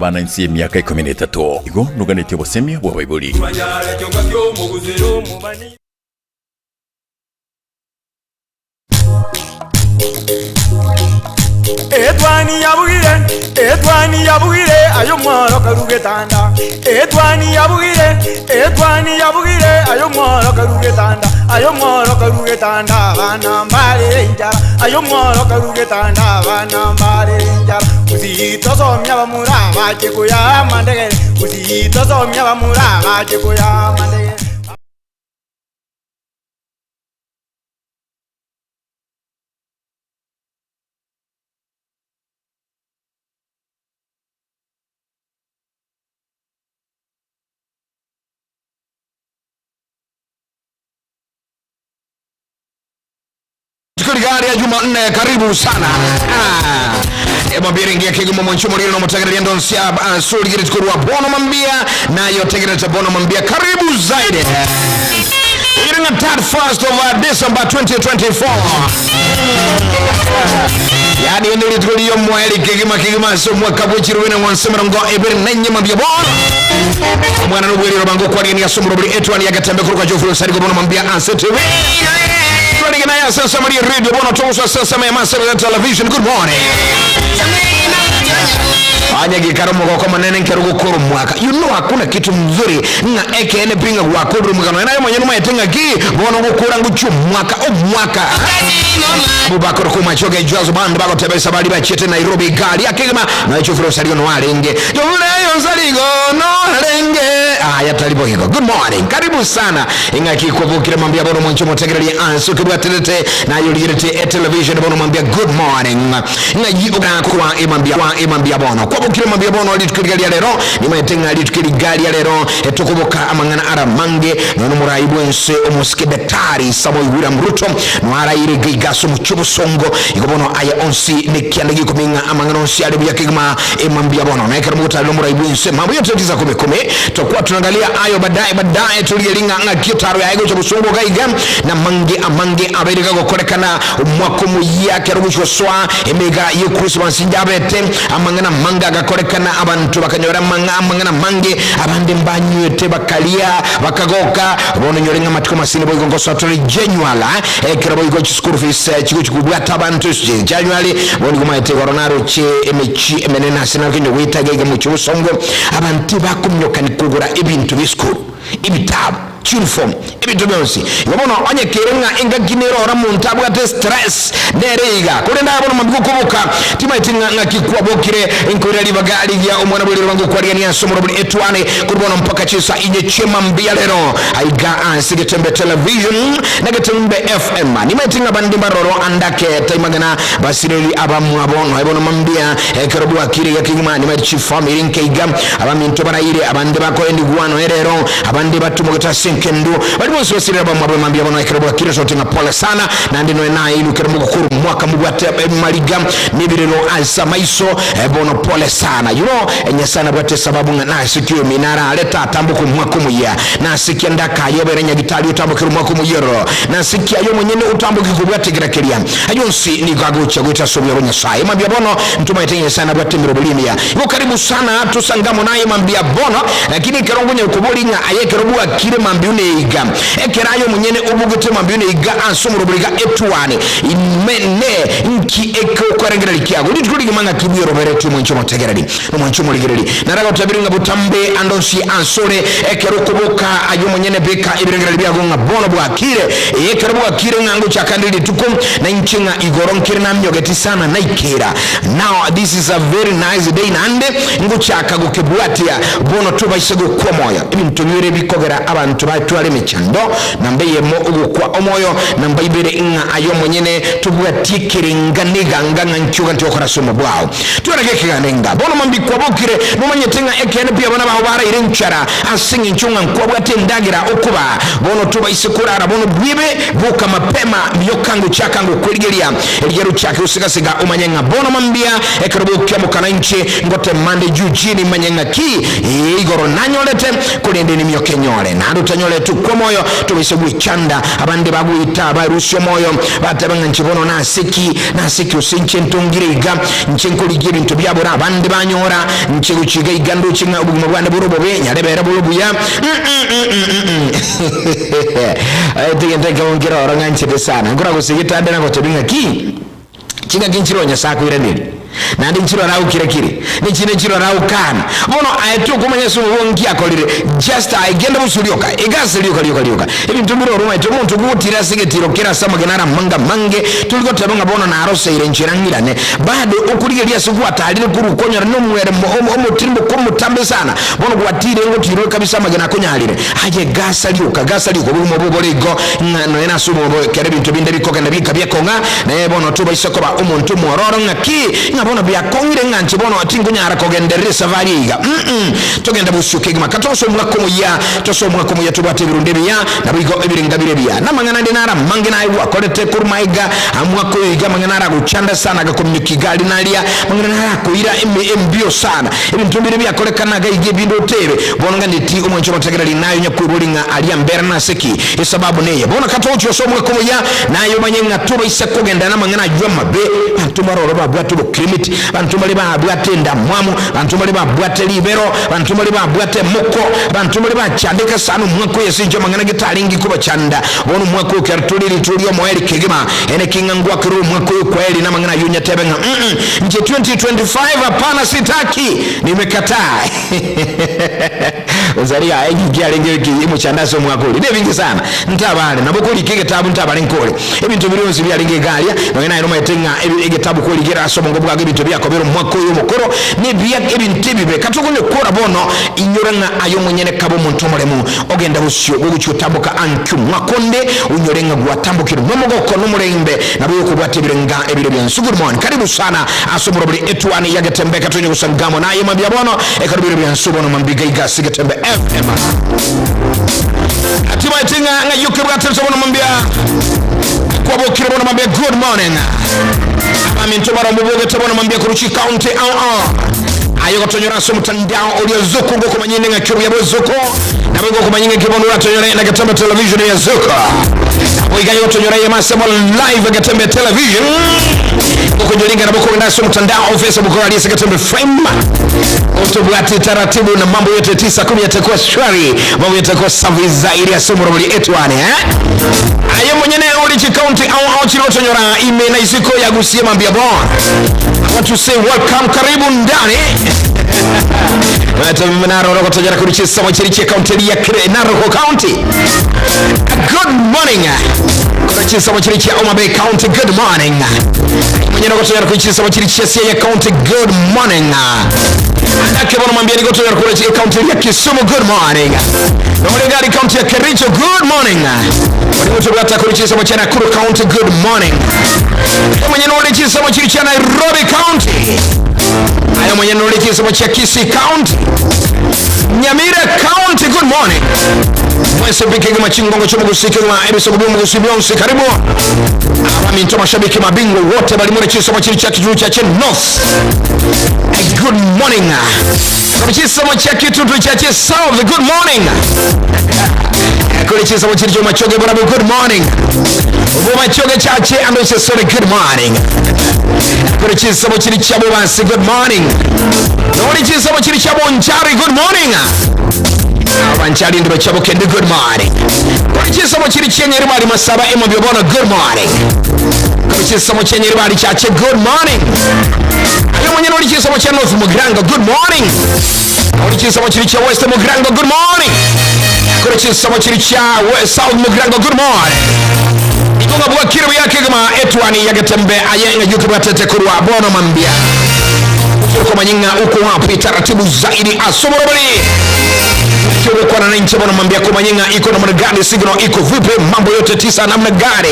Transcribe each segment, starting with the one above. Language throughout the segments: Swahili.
abana nsi emyaka 13 igo nuganete bosemya bwa Bible Etwani yabugire ayo mworo karugetanda Etwani yabugire ayo mworo karugetanda bana mbare njara ayo mworo karugetanda bana mbare njara uzito somya bamura baje kuya mandegere uzito somya bamura baje kuya mandegere Gari ya Jumanne, karibu sana. Mabiri ngia kigumo mwanchumulilo na mutagira ndonsi ya suri giri tukuruwa bono mambia na yotegira tabono mambia karibu zaidi. Iringa 1st of December 2024. Yani ndiri tukuliyo mweli kigima so mwakabu chiruwina mwansemera ngo ebiri nenye mambia bono. Mwana nubwiri robango kwa gini ya sumurubri Etwani ya Getembe Television Onsarigo bono mambia ansetewe. Tunigana sasa Maria Radio bono toso sasa Getembe Television. Good morning. Anya gikaromo kwa manene nkerugo kuru mwaka. You know hakuna kitu mzuri nga ene pinga kwa kuru mwaka. Na mwenye numa yetenga ki bono gukura nguchu mwaka o mwaka. Bubakoro kumachoge jwazo band bako tebesa bali bachete Nairobi gari akigema na Geoffrey Onsarigo no alenge. Geoffrey Onsarigo no alenge. Ya talibo higo. Good morning. Karibu sana. Inga kikubukire mambia bono mwancho motegereli ansu kibwa telete na yulirete television bono mambia good morning. Inga yiuga kwa imambia bono. Kwa bukire mambia bono alitukiri gali ya lero. Nima yetenga alitukiri gali ya lero. Tukubuka amangana aramange. Nono muraibu ense omusike daktari Samoei William Ruto. Nwara ire gigaso mchubu songo. Iko bono aya onsi nikiandegi kuminga amangana onsi alibu ya kigma imambia bono. Na ikara mbuta muraibu ense. Mambo yote tiza kumekume. Tokua tunaangalia ayo baadaye tuliyelinga nga kitaro ya ego chabusungu gaiga na amange abereka gukorekana umwako muya kerubushwa swa emega yo Christmas njabete amangana manga gakorekana abantu bakanyora amangana mange abande mbanyete bakalia bakagoka bono nyorenga matiko masine boy gongo satori January kerabo igo school fees chikubwata abantu January bono gumaite koronaro che emechi emenena sina kinyo wita gege mu chusongo abantu bakumyoka nikugura ibintu biskuru ibitabu uniform ibintu byose yabona anye kerenga enga ginero ramuntu abwate stress nerega kuri ndabona mabiko kubuka timaitinga ngakikwa bokire inkorera libagali ya umwana buli bangu kwa riani asomoro buli Etwani kuribona mpaka chisa inye chema mbia lero aiga ansi Getembe Television na Getembe FM nimaitinga bandi baroro andake taimagana basireli abamu abono ibona mambia kerobu akiri ya kigima nimaichi family nkeiga abaminto barayire abandi bako endi guano erero abandi batumugeta kendo bali bose basirira bamwe mambia bano ekirabo akire sote na pole sana na ndino na ilu kiramo gukuru mwaka mugwate maliga nibirero ansa maiso bono pole sana you know enya sana bwate sababu na sikio minara leta atambuko mwaka muya na sikia ndaka yeberenya gitali utambukira mwaka muyero na sikia yo mwenyene utambuki kubwate girakeria ayonsi ni gagocha gwita sobya bonyasai mambia bono ntuma itenye sana bwate mirobulimia yo karibu sana tusangamo naye mambia bono lakini kerongo nyakubolinga ayekerobu akire mambune iga ekerayo munyene ubugute mambune iga ansomurubulika Etwani imene nki eko kwarengera likiago ndikuri manga kibiro beretu mwencho motegerali no mwencho moligerali naraga utabiringa butambe andonsi ansore ekero kubuka ayo munyene beka ibirengera byago nga bono bwakire ekero bwakire ngango chakandili tukum na nchinga igoronkire na myogeti sana na ikera now this is a very nice day nande ngo chakago kebwatia bono tuba isego kwa moya ibintu nyure bikogera abantu batwale mechando nambeye mo ugukwa omoyo nambayibere inga ayo mwenyene tubwatikiringa niganga nchuga ntokora somo bwao turegeke ganenga bono mambikwa bokire mumanyetenga ekene pia bana baho bara irenchara asingi nchunga nkwabwate ndagira okuba bono tuba isikurara bono bwibe buka mapema byokangu chakangu kweligelia eligero chake usigasiga umanyenga bono mambia ekerobukia mukananchi ngote mande jujini manyenga ki igoro nanyolete kulende ni myokenyole na konyole tukwa moyo tubise gwicanda abandi baguyita barusyo moyo batabanga nkibono nasiki usinche ntongiriga nchinkoligira bintu byabura abandi banyora nchigukiga igando kinga ubuguma bwande burobo benya lebera burubuya ayitenge ngongera oranganchite sana ngora gusigitande nako tebinga ki kinga kinchironya sakuiraniri nandi nchiro rawu kirekire nichine nchiro rawu kana bono ayetu kumanya so wongi akolire just agenda busulioka igazilioka ibintu biro ruma ito muntu gutira sigetiro kera samagenara mange tuliko tabanga bono na arose ile nchirangirane bado ukurigelia suku atalire kuru konyara no mwere omutimbo komutambe sana bono gwatire ngo tiro kabisa magena konyalire aje gasalioka bumo bobolego no ena sumo kere bintu binde bikoka na bikabye konga ne bono tuba isokoba umuntu mororo ngaki bona bya kongire nganche bona atingunyara kogenderesa variga togenda busyukigima katoso mwako muya tubate birunde bya nabigo ebiringa birebya namangana ndinara mangina ayi akolete kurmaiga amwako yiga mangana guchanda sana gakomyikigali nalia mangana kuira mbio sana ebintu bya kolekana gaige bindo tebe bona nganditi umwencho mategera linayo nyakurulinga alia mberna seki esababu neye bona katocho so mwako muya nayo manyenga tuba isekogenda namangana jwa mabe antumaroro babwatu bantu bali babwatenda mwamu bantu bali babwate libero bantu bali babwate muko bantu bali bachandika sanu mwako yesinjo mangana gitalingi kuba chanda wonu mwako kartulili tulio moeli kigima ene kingangwa kiru mwako kweli na mangana yunya tebenga nje 2025 hapana sitaki nimekataa Onsarigo ayigia lenge kimu chandaso mwako ide vingi sana ntabale nabokoli kige tabu ntabale nkole ebintu birionzi byalinge galia ngena ino maitenga egetabu ko ligera asobongo bwa ebintu byakobero mwako yo mukoro ne bya ebintu bibe katugone kora bono inyoranga ayo munyene kabo muntu mulemu ogenda busyo gucyutambuka anku mwakonde unyorenga gwatambukira nomugoko n'umurembe nabo kubwatebirenga ebire byansu. Good morning, karibu sana asomoro buli Etwani ya Getembe katonye kusangamo naye mabya bono ekarubire byansu bono mambiga igasi Getembe FM atiba itinga nga yuke bwatenso bono mambya kwa bokire bono mambya good morning amintobara muboge tabona mambya kuruchi county ayo gotonyora so mutandao olio zoko ngo kumanyine nga kiru yabo zoko nabo ngo kumanyine kibono ratonyora na Getembe Television ya zoko oiga yo tonyora ya masemo live Getembe Television ngo jolinga nabo ko ndaso mutandao Facebook ali Getembe frame otobwati taratibu na mambo yote 9:10 yatakuwa shwari mambo yatakuwa safi zaidi ya somo la Etwani ayo mwenyene oli chi county au chiro tonyora ime na isiko ya gusie mambia bon I want to say welcome karibu ndani Wata mnaro roko tojara kurichi sawa chirichi county ya Naroko County. Good morning. Kurichi sawa chirichi ya Oma Bay County. Good morning. Mwenye roko tojara kurichi sawa chirichi ya County. Good morning. Andake bono mambia niko tojara kurichi county ya Kisumu. Good morning. Nomole gari county ya Kericho. Good morning. Mwenye tojara kurichi sawa chirichi ya Nakuru County. Good morning. Mwenye kurichi sawa chirichi ya Nairobi County. Ayo mwenye noliki sawa chia Kisii County, Nyamira County. Good morning. Mwese biki machingongo chomu gusike wa ebiso gudumu gusibionsi karibu. Minto mashabiki mabingo wote bali mwene chiso machiri cha kitu cha North. Good morning. Chiso machiri kitu cha South. Good morning. Kuli chiso machiri cha machoge bwana. Good morning. Ubo machoge chache ando sesore. Good morning. Kuli chiso machiri cha Bobasi. Good morning. Noli chiso machiri cha Bonchari. Good morning. Abanchari ndibo chabo kendi. Good morning. Kuli chiso machiri cha Nyeribali Masaba emo biobona. Good morning. Kuli chiso machiri Nyeribali chache. Good morning. Ayo mwenye noli chiso machiri North Mugrango. Good morning. Noli chiso machiri cha West Mugrango. Good morning. Kuli chiso machiri cha South Mugrango. Good morning. Ikonga buwa kiribu yake kama Etwani ya Getembe ayenga yuki batete kuruwa bono mambia kwa manyinga uko wapi taratibu zaidi asomorobali kiwe kwa na nchi bono mambia kwa manyinga iko na mnagani signal iko vipi mambo yote 9 namna gani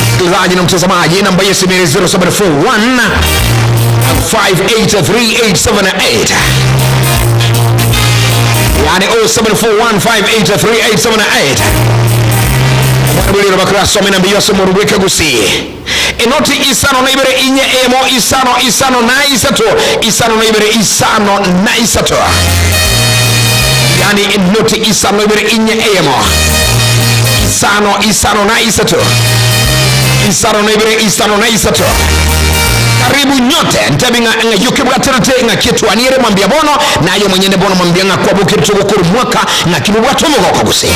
msikilizaji na mtazamaji namba yesi 0741 583878 yani 0741583878 Mwabili bakraso mena biyoso murubweka gusi Enoti isano na ibere inye emo isano na isato Isano na ibere isano na isato yani inoti isano ibere inye emo isano na isato isano na ibere isano na isato. Karibu nyote ntabinga nga yuke bwaterate nga Etwani ere mambia bono na ayo mwenyene bono mambia nga kwa buke tugukuru mwaka nga kibu bwatomo kwa guse.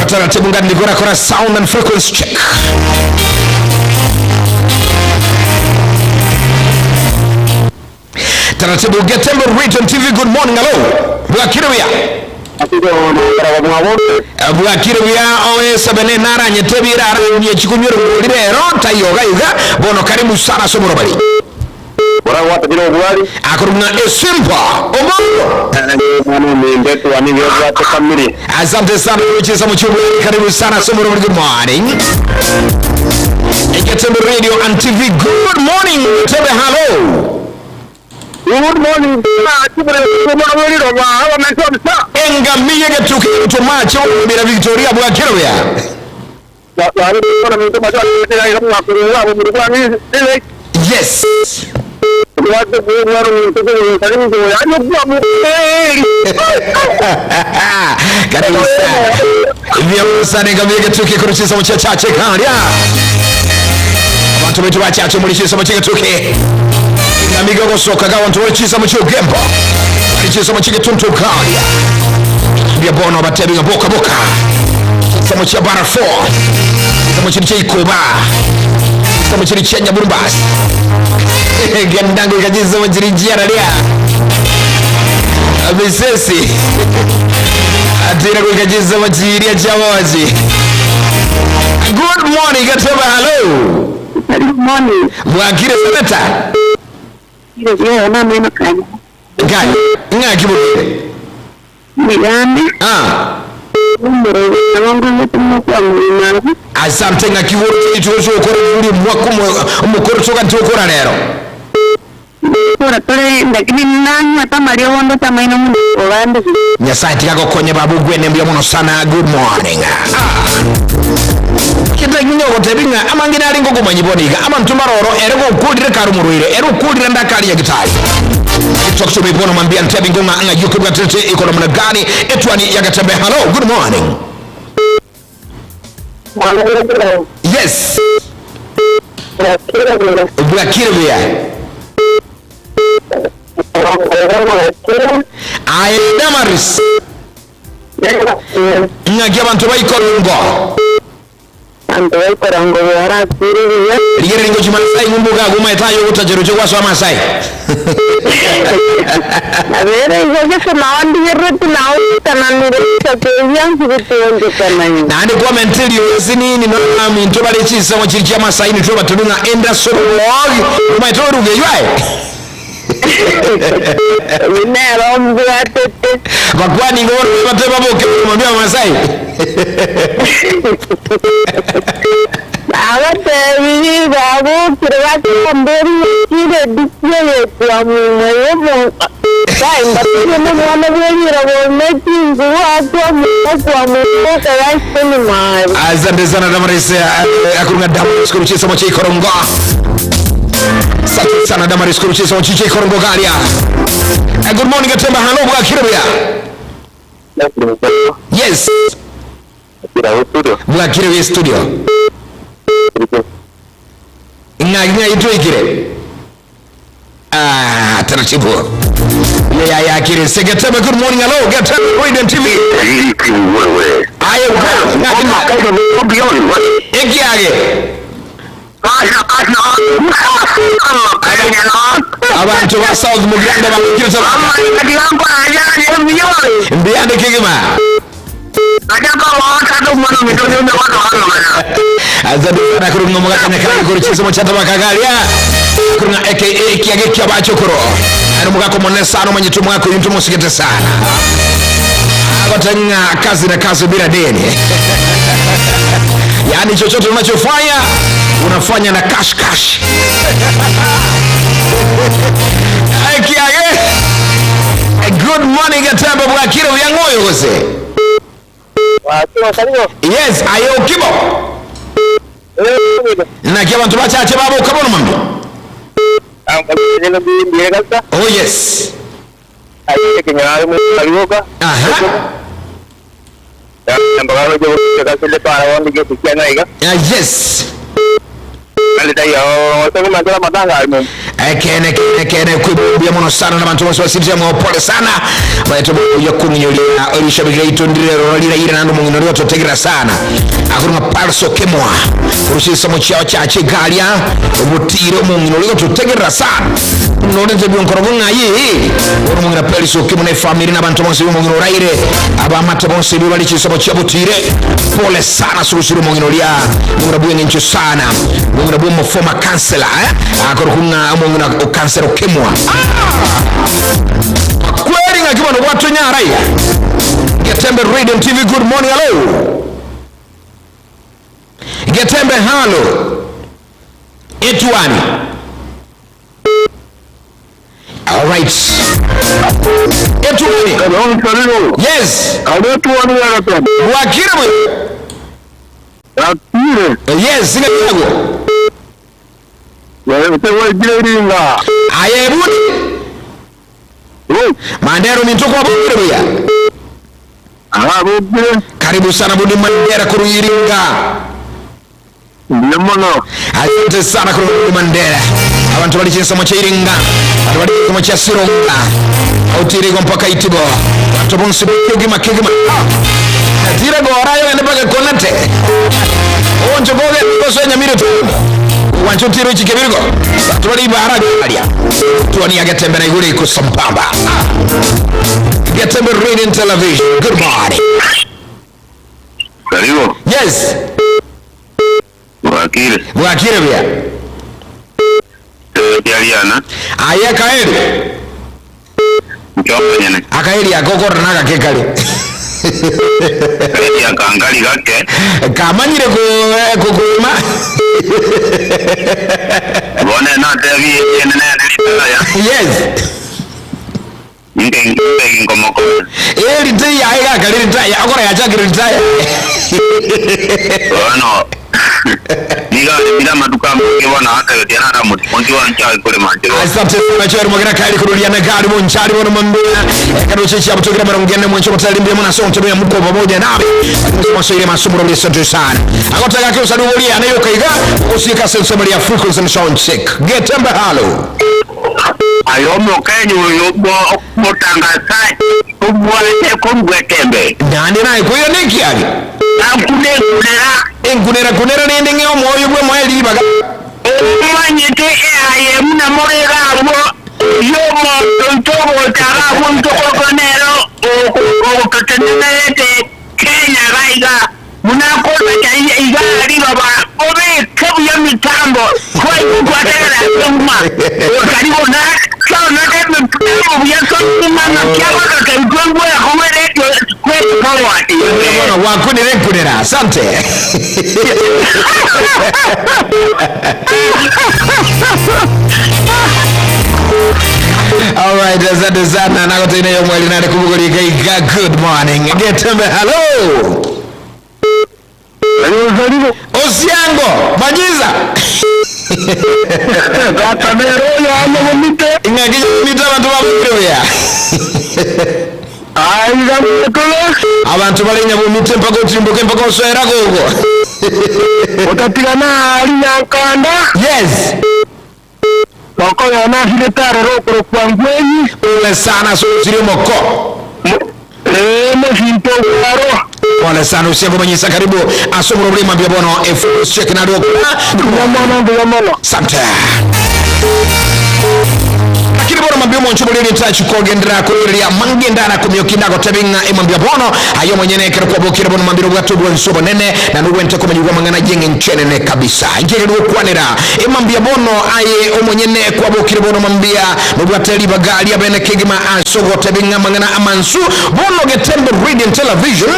Taratibu ngani nikora kora sound and frequency check. Taratibu Getembe Television TV, good morning, hello. Bwakiribia. Bwakiribia owe sabene nara nyetebira nye chikunyuru lirero tayoga yuga bono karibu sana somoro bali. Bora wata jino bwali. Akuruna esimpa omongo. Mwana mwendetu wani wata kamili. Asante sana uchisa mchubwe karibu sana somoro bali, good morning. Getembe Radio and TV, good morning. Getembe hello. Good morning. Enga miye getuki utomacho bila Victoria Bwakiribia. Yes. Karibu sana. Vya sana enga getuki kuruchisa mchachache kanya. Abantu betu bachache mulishisa mchachache. Amiga gosoka ga wantu wechisa mchugembo. Chisa mchige tuntu kali. Bia bono batebinga boka boka. Samo cha bara 4. Samo chiri Ikoba. Samo chiri Chenya Burumbas. Gendango kajiza mchiri jiara lia. Abisesi. Atira kajiza mchiri ya chawazi. Good morning, Getembe hello. Good morning. Bwakire seneta. Yeah, na mimi kanya. Gani? Nga kibule. Migani. Umuro wangu mtumo kwa mwana. Asante nga kibule ituzo okora muri mwako umukoro soka ntokora rero. Kora tore ndakini nani atamario wondo tamaino mu obande. Nyasaye yako konye babu gwene mbia muno sana, good morning. Kita nyinyo gotebinga amangina aringo gumanyiboniga ama ntumaroro erego kudire karumuruire ero kudire ndakali ya gitari. Talk to me bono mambia ntebinga nga yuko bwatete iko namna gani? Etwani ya Getembe hello, good morning. Yes. Bwakiribia. Aye damaris. Nga giabantu bayikolungo. Anto korango yara siriya. Ligere ngo chimasai ngumbuga guma etayo utajero chokwaso amasai. Avere ngoje semawandi yeretu nawo tananire tapeyan kutonde kanani. Nandi commentary yosinini no minto bale chisa mo chiricha amasai ni toba tulunga enda so log guma etoru ngeywae. Minero mbwatete. Bakwani ngoro bateba boke mwambia amasai. Awate wili babu kirwati mberi kire dikye kwa mwewe. Sai mbatiye mwana wili rawoneki nguwa kwa mwewe kaiseni mai. Asante sana Damaris akurunga Damaris kuruchisa mo chikorongo. Asante sana Damaris kuruchisa mo chikorongo galia. Good morning Getembe hello Bwakiribia. Yes. Bwakiribia studio. Nga itu ikire. Taratibu. Ya kire Getembe good morning hello Getembe Television TV. Ayo ekiage. Abantu ba South Muganda bakirisa. Mbiande kigima. Azadu na kurunga mugakanya kali kurichisa mochata bakagalia. Kurunga aka kiage kyabachokoro. Ari mugako monesa no mwenye tumu wako yuntu musigete sana. Abatanga kazi na kazi bila deni. Yaani chochote unachofanya unafanya na cash. Kiage. Good morning Getembe Bwakiribia ngoyo gose. Yes, ayo kibo. Na kia bantu bachache babo kabono mambo. Oh yes. Yes. Kene kuibia mono sana na bantu bose sibya mo pole sana baito yo kunyolia olishabika itondire rolira ira nando mungu ndio totegera sana akuruma parso kemwa kurusisa mo chao cha chigalia obutiro mungu ndio totegera sana none nzebyo nkorobunga yi oro mungu na peliso kimune family na bantu bose mungu ndio abamate bose bali chisabo cha butire pole sana surusuru mungu ndio mungu ndio ngincho sana mungu ndio mo former councillor akurunga mungu na kansero kemwa kweli ngakima ndo watu nyara ya Getembe Radio TV. Good morning. Hello Getembe. Hello Etwani. All right Etwani. Hello Onsarigo. Yes. Etwani ya Getembe. Wakira mwe. Akire. Yes, singa yago. Wewe jiringa. Ayebuni. Mandero mintoko abure ya. Abure. Karibu sana budi Mandera kuruyiringa. Ndimono. Asante sana kuruyiringa Mandera. Abantu bali chinsa mocha iringa. Abantu bali mocha sironga. Autirigo mpaka itibo. Abantu bonsi kigima. Tira gorayo ende paka konate. Onjo boge koso Nyamira tu. Wancho tiro chikebirgo. Tubali bahara galia. Tuani ya Getembe na igule iko sampamba. Getembe Television. Good morning. Onsarigo. Yes. Wakire bia. Yaliana. Aya kaeli. Mchomba nyene. Akaeli akokora naga kekali. Ya kangali gake. Kamanyire kukuma. Bone na tevi nene ya. Yes. Nge ngomoko. Ritaya ya kali ritaya akora ya chakiri ritaya. Bueno. Diga maduka mbona hata yote ana muti konti wa ncha kule manjiro. Asante sana chero mogera kali kurudia na gari mo nchari bono mambia. Karuche cha butogira barongene mo nchomo tali mbia mo na sonto ya mko pamoja nawe. Tunasema soire masumo ro asante sana. Akotaka kio saduri anayo kaiga usika senso ya frequency and sound check. Getembe halo. Ayomo kenyo yobo motangazaji kubwate kumgetembe. Nani naye kuyo niki ali? Kunera nende ngeo moyo bwe mweli baga. Manyete aye muna morega abo yomo tontobo tarabu ntoko konero o katenete Kenya raiga muna kota cha igari baba obe kabu ya mitambo kwa tera nguma karibu na sawa na kama mtambo ya mama kiawa kakangongo ya komere kwetu kwa wati Mbona wakunera asante. All right, asante sana na kote ina mwali na kumugoli kai good morning. Getembe hello. Onsarigo. Osiango, Bajiza. Gatamero ya amomite. Ingakija mita bantu babukreya. Ai gamukolo. Abantu bali nyabumite mpaka utimbuke mpaka oswera gogo. Utatigana ali nyankanda. Yes. Bako ya na hiletare rokoro kwa ngwenyi. Ole sana so siri moko. Moshinto waro. Ole sana usiango manyisa karibu asomo problema mbia bono check na doko. Yamano. Sante. Lakini bono mambio moncho bolini tachi kogendera kuria mangendana kumyokinda ko tebinga emambia bono ayo mwenyene kero kwa bokira bono mambiro bwatu bwo nsobo nene na nuwente ko manyuwa mangana jenge nchenene kabisa ngere ndo kwanera emambia bono aye omwenyene kwa bokira bono mambia nubwateli bagali abene kigima asogo tebinga mangana amansu bono Getembe Television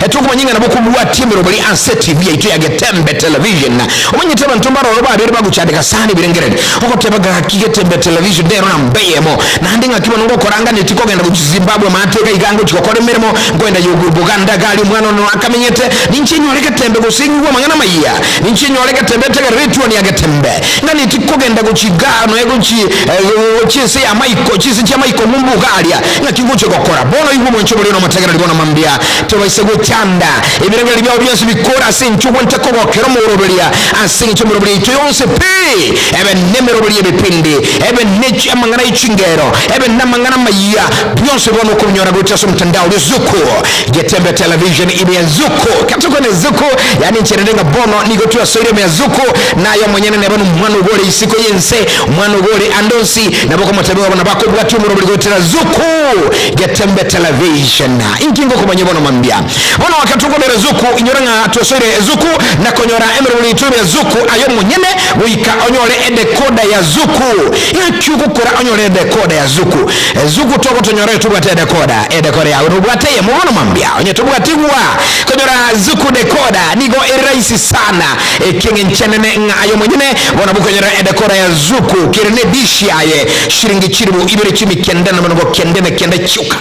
etuko manyinga na boku bwatimi robali anse TV ito ya Getembe Television omanyiteba ntombaro roba abiri baguchadika sani birengerede oko tebaga Getembe Television dero na mbeye mirimo nandi ngakimo ngo koranga netiko genda ku Zimbabwe mateka igango chikokore mirimo ngoenda Buganda gali mwana no akamenyete ninchenyo leka tembe gusingwa mangana maiya ninchenyo leka tembe tega Etwani ya Getembe ngani tikogenda ku Chigano ego chise ya maiko chise cha maiko mumbu galia ngakinguche gokora bono iwo mwencho bali no mategera libona mambia tobaise gutanda ebirenge libya byose bikora sinchu kwenta ko gokera mu robelia asinchu mu robelia yonse pe ebe nemero bali ebipindi ebe nechi amangana ichingero ebe namangana maiya byose bono kunyora gutaso mtandao Zuku Getembe Television ime Zuku katuko ne Zuku yani nchirenga bono nigotua soire ya Zuku nayo mwenyene ne bano mwana gore isiko yense mwana gore andosi naboko matabiwa bana bako bwatu mu robelia gotera Zuku Getembe Television inkingo kumanye bono mambia bono wakatuko ne Zuku inyoranga tosore Zuku na konyora emeruli tume Zuku ayo mwenyene wika onyore edekoda ya Zuku yakyuko kora onyore edekoda ya Zuku Zuku toko tonyore tubate edekoda ya urubate ya mwono mambia onye tubugatigwa konyora Zuku dekoda nigo eraisi sana kinge nchenene nga ayo mwenyene wana bukonyora edekoda ya Zuku kirene dishi aye shiringi chiribu ibere chimi kendena manogo kenda chuka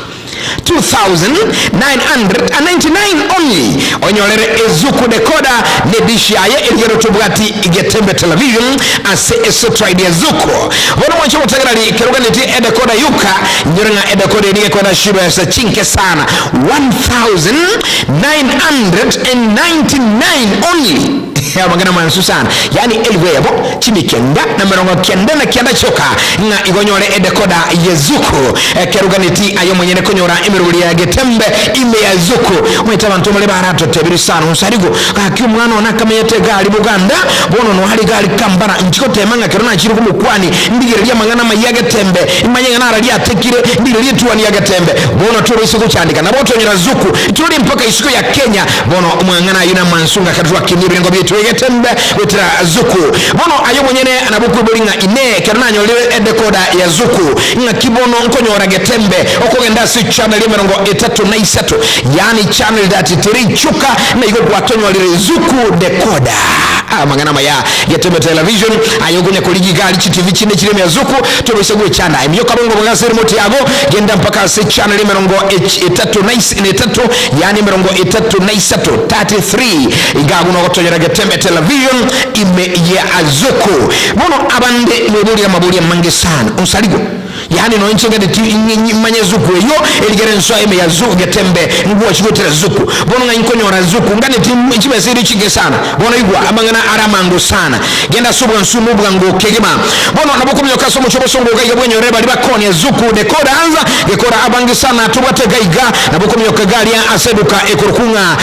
2,999 only onyolere Zuku decoder ne dishi aye elgero tubugati Getembe Television ase esotride ya Zuku bono mwancho mutagarali keruga niti edecoder yuka nyorenga edecoder ni kona shiba ya chinke sana 1,999 only ya magana mansu sana yani elwebo chimikenda na merongo kenda na kianda choka nga igonyore edekoda ya Zuku keruga niti ayo mwenyene konyora emeruli ya Getembe ime ya Zuku mwita bantu mole barato tebiri sana Onsarigo kakiu mwana wanakameyete gali Buganda bono no hali gali kambara nchiko temanga kerona chiri kumukwani ndigire ya mangana ya Getembe imanye ngana ali atekire ndigire Etwani ya Getembe bono turo isiku chandika na boto nyora Zuku turi mpaka isiku ya Kenya bono mwangana yuna mansunga katwa kiniri ngo byetu Getembe wetera Zuku bono ayo mwenyene anabuku bolinga ine kerona nyolire edekoda ya Zuku nga kibono nkonyora Getembe okogenda si channel mirongo 33 yani channel that chuka na iko kwatonyolire Zuku dekoda mangana maya Getembe Television ayogonya koligi gali TV chine chile ya Zuku tobisegwe chanda emyoka bongo bwase remote yago genda mpaka si channel mirongo 33 yani mirongo 33 igagu no gotonyera Getembe Television ime ya Zuku bono abande mubuli mangi sana Onsarigo yani no nchengede manye Zuku yo eligere nso ime ya Zuku Getembe nguwa chigotera Zuku bono nganyonyora Zuku ngane chime siri chige sana bono igwa amangana aramango sana genda subwa nsumu bwango kegema bono nabokomyo kasomo chobosongo gaiga bwenyo reba liba koni ya Zuku dekoda anza gekora abangi sana tubate gaiga nabokomyo kagalia aseduka ekorukunga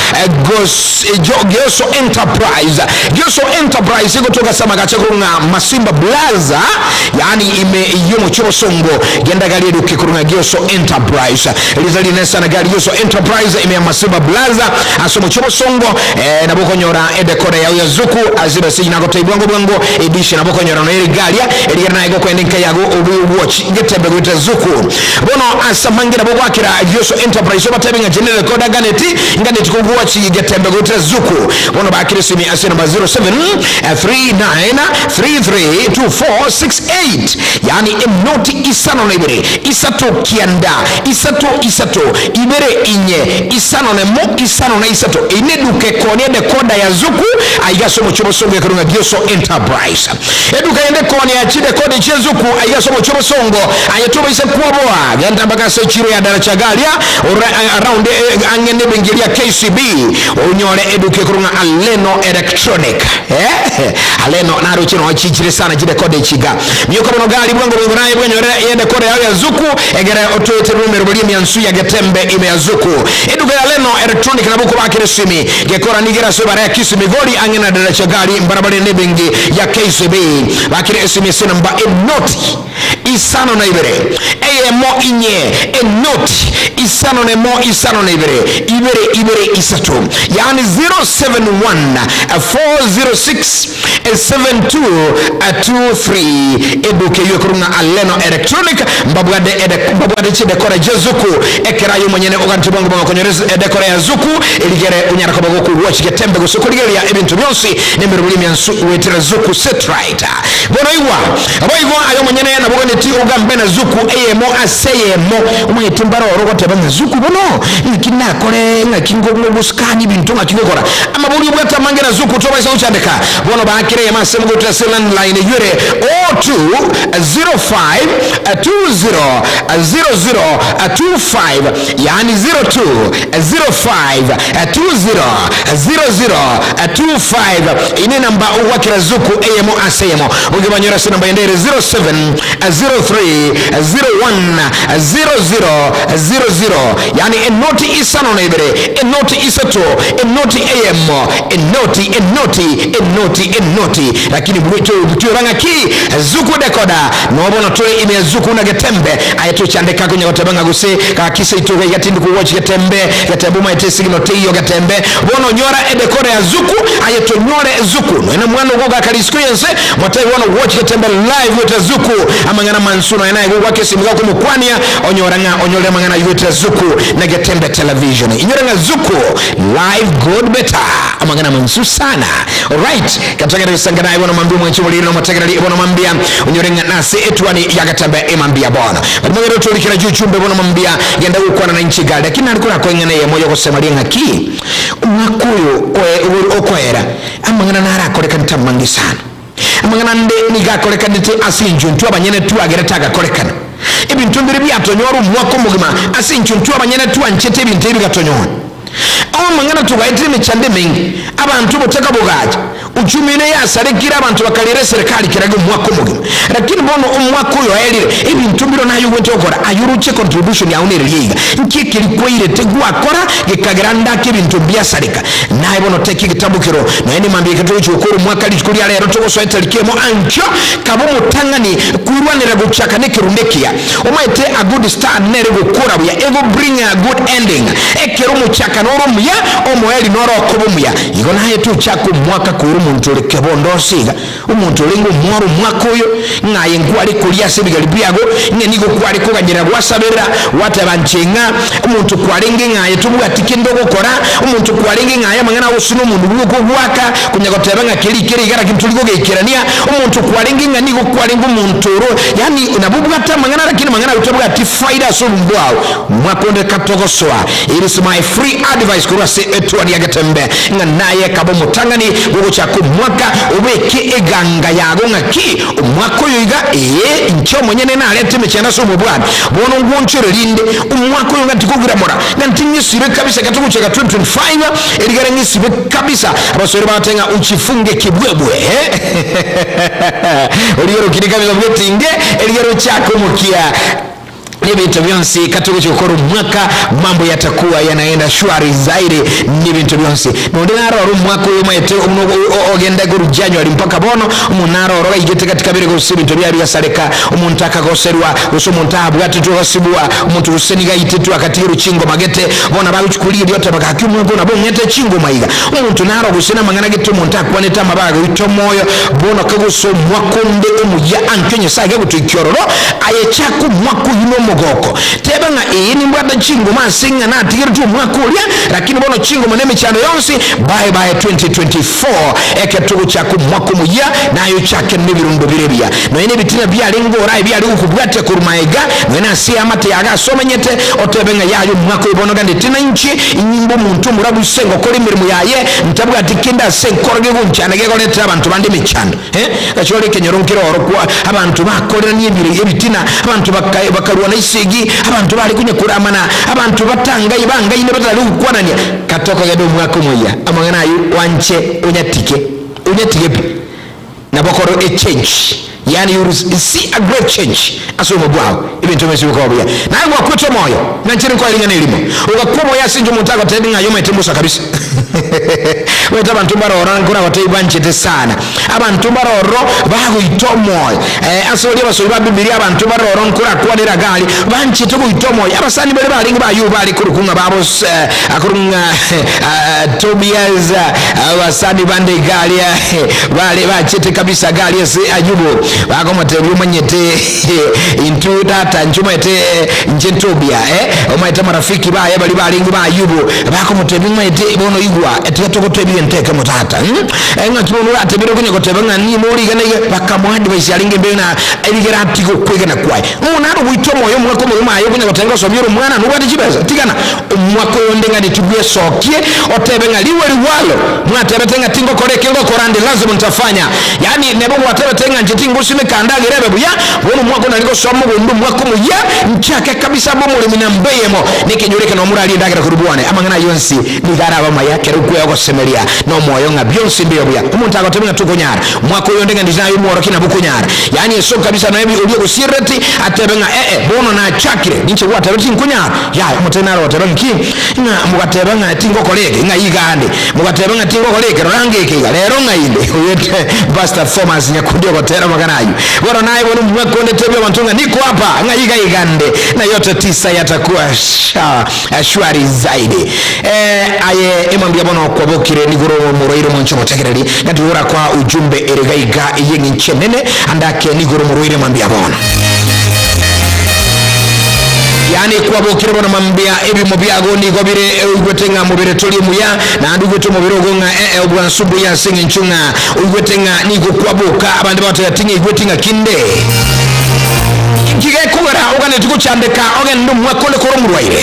Geoso Enterprise gotoka sama gachakurunga Masimba Blaza yani ime yomo chobosongo genda gali eduke kurunga Geoso Enterprise elizali nesa na gali Geoso Enterprise ime Masimba Blaza asomo chobosongo nabokonyora edekoda ya Zuku aziba sijina gotaibwango bwango edition nabokonyora no galia eligana na igoko endinka yago watch Getembe gwita Zuku bono asamangira bogwakira Geoso Enterprise obatabinga general code ganeti ngane tukugwatch Getembe gwita Zuku bono bakire simi asina 0739332468 yani emnoti isano nebere isato kianda isato ibere inye isano ne mo isano na isato ineduke kone de koda ya Zuku aigasomo chobosongo yakurunga Geoso Enterprise eduka yende kone ya chide kode che Zuku aigasomo chobosongo ayetoba ise kuoboa ganda mpaka sechiro ya daracha galia around angende bengelia KCB onyore eduke kurunga Aleno Electronic Aleno naro chino wachichire sana chide kode chiga myoko bono gali bwango bwenye bwenyore yende kode ya Zuku egere otoete numero bali myansu ya Getembe ime ya Zuku eduka ya Aleno Electronic nabuko bakire simi gekora nigera so bara ya Kisii migori angena daracha gali mbarabara nebengi ya KCB bakire SMS namba enoti isano na ibere mo inye enoti isano ne mo isano na ibere isato yani 071-406-7223 eduke yokurunga Aleno Electronic mbabwade chide kora Zuku ekera yo mwenyene ogantibwango bango konyoreza edekora ya Zuku eligere unyara kobago ku watch Getembe gusukuligere ya ebintu byonsi nemero buli myansu wetera Zuku satellite bono iwa Aboivo ayo mwenyene na bugone ti ugambe na zuku emo aseyemo umwetimbaro orogote banga zuku bono nkina kore ngakingo buskani bintu ngakigokora amabuli bwata mange na zuku toba isa uchandeka bono bakire yamasemu go selan line yure 0205 yani 0205 ine namba uwakira zuku emo aseyemo ugibanyora sina bayendere 0703010000 yani enoti isa no nebere enoti isa to enoti enoti lakini bwito butiranga ki zuku dekoda no bono to ime zuku na Getembe ayeto chandeka kunya gotabanga guse ka Kisii itoga yatindu ku watch Getembe Gatebuma ite signal teyo Getembe bono nyora edekora ya zuku ayeto nyore zuku no ina mwana goga kali experience motai bono watch Getembe live with zuku amangana mansuno yanaye goga kesi mga ku mukwania onyore mangana yuta zuku na Getembe Television inyoranga zuku live good better amangana mansu sana. Alright katagara sangana ibona mambi mwanchi muliro no matagara ibona mambia onyorenga nase Etwani ya Getembe emambia bona badimagero tulikira juchumbe ibona mambia yenda gukwana na inchi gada lakini alikora kwengana ye moyo kusema linga ki umakuyo okwera amangana nara koreka ntamangi sana amangana nde nigakoreka ndite asinjuntu abanyene tu ageretaga korekana ibintu mbiri byatonyoru mwako mugima asinjuntu abanyene tu anchete ibintu bigatonyora mangana tugaitire michande mingi abantu boteka bugaje uchumine ya sarekira abantu bakalire serikali kiraga mwako mugima lakini bono umwako yo elire ibintu biro nayo wetokora ayuruche contribution ya unere liga nkikiri kwire tegwa akora gikagranda kibintu bya sarika naye bono teki kitabu kiro na ene mambye kito cyokuru mwaka likuri ale rotoko so etalikemo ancho kabo mutangani kurwanira guchaka nekirundekia umaite a good start nere gukura buya ever bring a good ending ekero muchaka noro muya omoeli noro okobumuya igo naye tu chako mwaka kuru muntu lekebondo siga umuntu lengo mwaro mwako yo ngaye ngwali kulia sebigali byago nigo kwali kuganyira gwasabera watabanchenga umuntu kwalenge ngaye tubwatike ndogo kora umuntu kwalenge ngaye mangana usino umuntu bwo gwaka kunyagotebanga kiri gara kintuligo gekerania umuntu kwalenge nganigo kwalengo umuntu ro yani unabubwata mangana lakini mangana utobwati faida so mbwao mwakonde katogoswa. It is my free advice kurase Etwani ya Getembe nganaye kabo mutangani gogo chako mwaka ubeke eganga yago ngaki umwako yoiga ncho mwenyene na alete mechana so mubwana bono ngwonchero linde umwako yoga tikugira mora nantinyi sibe kabisa katuko chaka 2025 eligara ngisibe kabisa abasore batenga uchifunge kibwebwe oliyero kirika bizabutinge eligaro chako mukia Nibintu byonsi katuko chokoro mwaka mambo yatakuwa yanaenda shwari zaidi nibintu byonsi nondinaro ru mwaka umayete ogenda guru January mpaka bono umunaro ro igete katika bire gusiba bintu bya sareka umuntu akagoserwa usumuntabu gatutubasibwa umuntu useniga itetu akatiru chingo magete bona babichukuliye byote bakakimu bona bonyete chingo mayiga umuntu naro gusena mangana gitu umuntu akwaneta mabaga bitomoyo bona kaguso mwakonde umuya ankenye sage gutukiororo ayechaku mwako yino goko tebanga ini mbwada chingo masinga na tigiru mwakulia lakini bono chingo maneme chano yonsi bye 2024 eketugo chako mwako muya nayo chake nibirundo birebia no ene bitina bya lengo rai bya lengo kubwate kurumaiga no ena si amate yaga somenyete otebenga yayo mwako ibono gande tina inchi inyimbo muntu murabu sengo kori mirimo yaye ntabwa atikinda senkorge gunchana gego leta abantu bandi michano gachole kenyoronkero orokwa abantu bakorera niye bitina abantu bakarwana isigi abantu bali kunye kuramana abantu batanga ibanga ine batali kukwananya katoka gado mwako moya amangana ayu wanche unyatike na bokoro a change yani you see a great change aso mabwao ibintu mesibuka obuya naye ngwakuto moyo nanchiri kwa lingana elimo ugakumo yasinjo mutaka tedinga yoma itembusa kabisa weta abantu barora nkura batayibanje sana abantu baroro bago itomo asoli basoli ba bibilia abantu baroro nkura kwadira gali banchi tuko itomo abasani bale balingi bayu bali kurukunga babos akurunga Tobias abasani bande gali bale bachete kabisa gali ayubo bako matebyo manyete intu data njumete njentobia omaita marafiki ba yabali balingi ba yubo bako matebyo manyete bono igwa etiyatoko tebyo nteke mutata enga kibono atebiro kunye kotebanga ni muri gane bakamwandi baishalinge mbena eligera atiko kwegana kwai unaro wito moyo mwako muluma ayo kunye kotenga sobiro mwana nubati chibeza tikana mwako yondenga nitubie sokie otebenga liwe liwalo mwatebetenga tingo koreke ngo korande lazima ntafanya yani nebo watebetenga njitingo shime kandage rebe buya bono mwako naliko somo gundu mwako muya nchake kabisa bomo limina mbeyemo nikinyurike no murali ndagera kurubuane amangana yonsi nigara bama yake ruko yako semelia no moyo nga byonsi mbiyo buya umuntu agotebenga tukonyara mwako yondenga ndizayo mworo kina bukunyara yani eso kabisa na ebi uliyo kusireti atebenga bono na chakire ninche watabeti nkunyara ya mutenaro watebenga ki nga mugatebanga tingo kolege nga yigande mugatebanga tingo kolege rangeke lero nga inde uyete basta formers nyakudio kotera maganayo bora naye bono mwakonde tebyo bantunga niko hapa nga yigande na yote tisa yatakuwa shwari zaidi aye emambia bono kwa bokire nigoro muroiro mwancho motekereri ngatuura kwa ujumbe eregaiga yengi nchenene andake nigoro muroiro mambia bono yani kwa bokire bona mambia ebi mobyago ni gobire ugwetenga mobire toli muya na ndugweto mobire ogonga obwansubu ya singi nchunga ugwetenga ni kwa boka abandi bato yatinga igwetinga kinde kige kugara ogane tukuchandeka ogende mwakole koromurwaire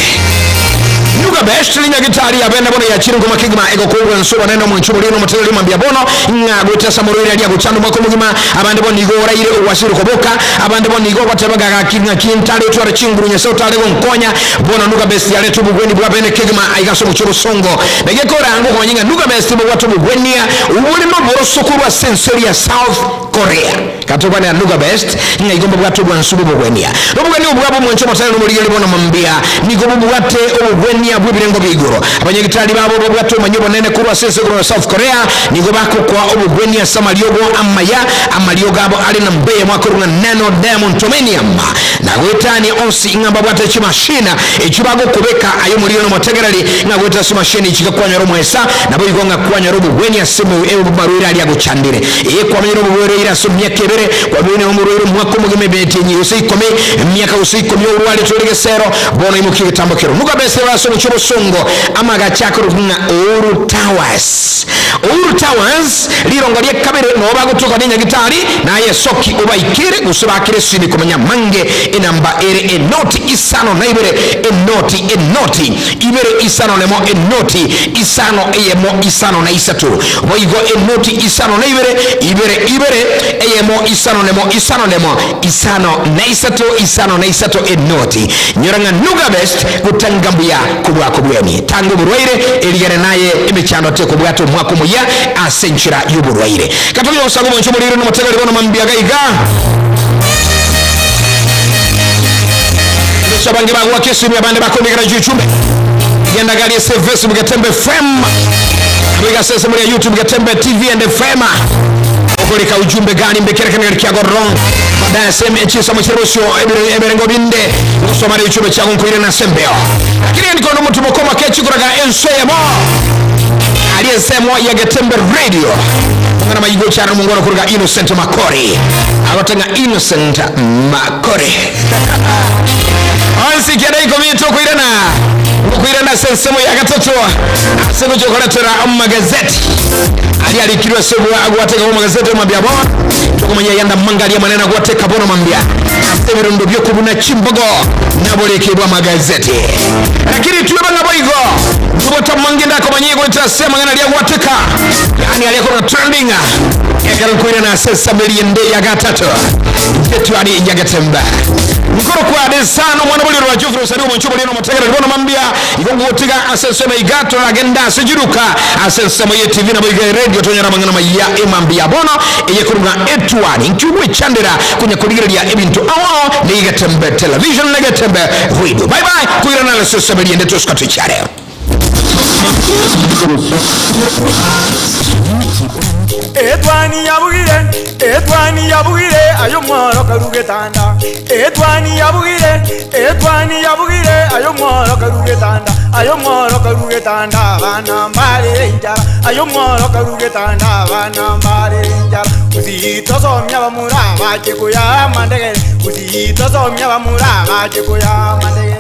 Nuga best linya gitari abenda bono ya chirungu makigma ego kubwa nsuba neno mwenchubu lino mateleli mambia bono nga gweta samururi alia guchandu mwako mugima abandi bono nigo ora ile uwasiru koboka abandi bono nigo watebaga kakinga kintali tuwara chinguru nyeseo talego nkonya bono nuga best ya letu bugweni buwabene kigma aigaso mchuru songo nege kora angu kwa nyinga nuga best watu bugwenia uwuli maboro sukuru sensori ya South Korea katoka ya nuga best nga igomba watu bwansubu bugwenia bugweni ubuwabu mwenchubu mateleli murigali bono mambia nigo buwate ubugwenia bwibirengo bigoro abanyagitali babo bwato manyobo nene kurwa sese kurwa South Korea nigo bako kwa obugwenia samaliogo amaliogo abo ali na mbeye mwakorunga nano diamond tomenium na gwetani onsi ingamba bwata chimashina echibago kubeka ayo mulio no motegerali na gweta chimashini chikakwanya romo esa nabo igonga kwanya robo gwenia semu ebo barwira ali aguchandire kwa miro bwere ira somya kebere kwa bene omurwiro mwako mugime beti nyi usikome myaka usikome urwali tulegesero bono imukiye tambokero muga bese baso chubo songo amaga chakuru nga Uru Towers lirongolie kabere no bagutuka ninya gitari naye soki obaikire gusubakire sini kumenya mange enamba ere enoti isano naibere enoti ibere isano lemo enoti isano eyemo isano na isatu boigo enoti isano naibere ibere eyemo isano lemo isano na isatu enoti nyoranga nuga best kutangambuya kubwa kubweni tangu burwaire eligere naye emechando te kubwato mwako muya asenchira yuburwaire katoyo osago moncho muliro no motega libono mambia gaiga shabangi ba wa kesi ya bande bakombe kana YouTube yenda gali service mu Getembe FM abiga sasa muri YouTube Getembe TV and FM okoleka ujumbe gani mbekere kana kia gorong baada sema chisa mchirosho eberengo binde usoma YouTube changu kuire na sembeo lakini ndiko ndo mtu mokoma kechi kuraga ensemo aliyesema ya Getembe Radio ngana mayigo chara mungora kuruga Innocent Makori agotenga Innocent Makori onsi kidai komito kuirana sensemo ya gatoto asego chokoletera magazeti ali alikirwa sebo agwateka mu magazeti mambia bo tukumanya yanda mangalia manena gwateka bono mambia aftemero ndo byo kubuna chimbogo nabolekebwa magazeti lakini tuyabanga boigo tubota mangenda ko banyigo tasema ngana ali agwateka yani ali ko trending yakala kuirana sesa miliende ya gatoto Etwani ya Getembe mkoro kwa desano mwana boli wa Geoffrey Onsarigo mwanchubo lino motegera libono mambia igongo otiga asensema igato agenda sejiruka asensema ye TV na boiga radio tonyara mangana maya emambia bono eyekurunga Etwani nkyubwe chandera kunya kuligiria ebintu awo ni Getembe Television na Getembe Radio bye bye kuirana na sesa miliende toskatu chare Etwani ya bugire Etwani yabugire ayo mworo karugetanda. Etwani yabugire ayo mworo karugetanda. Ayo mworo karugetanda bana mbale njara. Ayo mworo karugetanda bana mbale njara. Uzito somya bamura baje kuya mandege. Uzito somya bamura baje kuya mandege.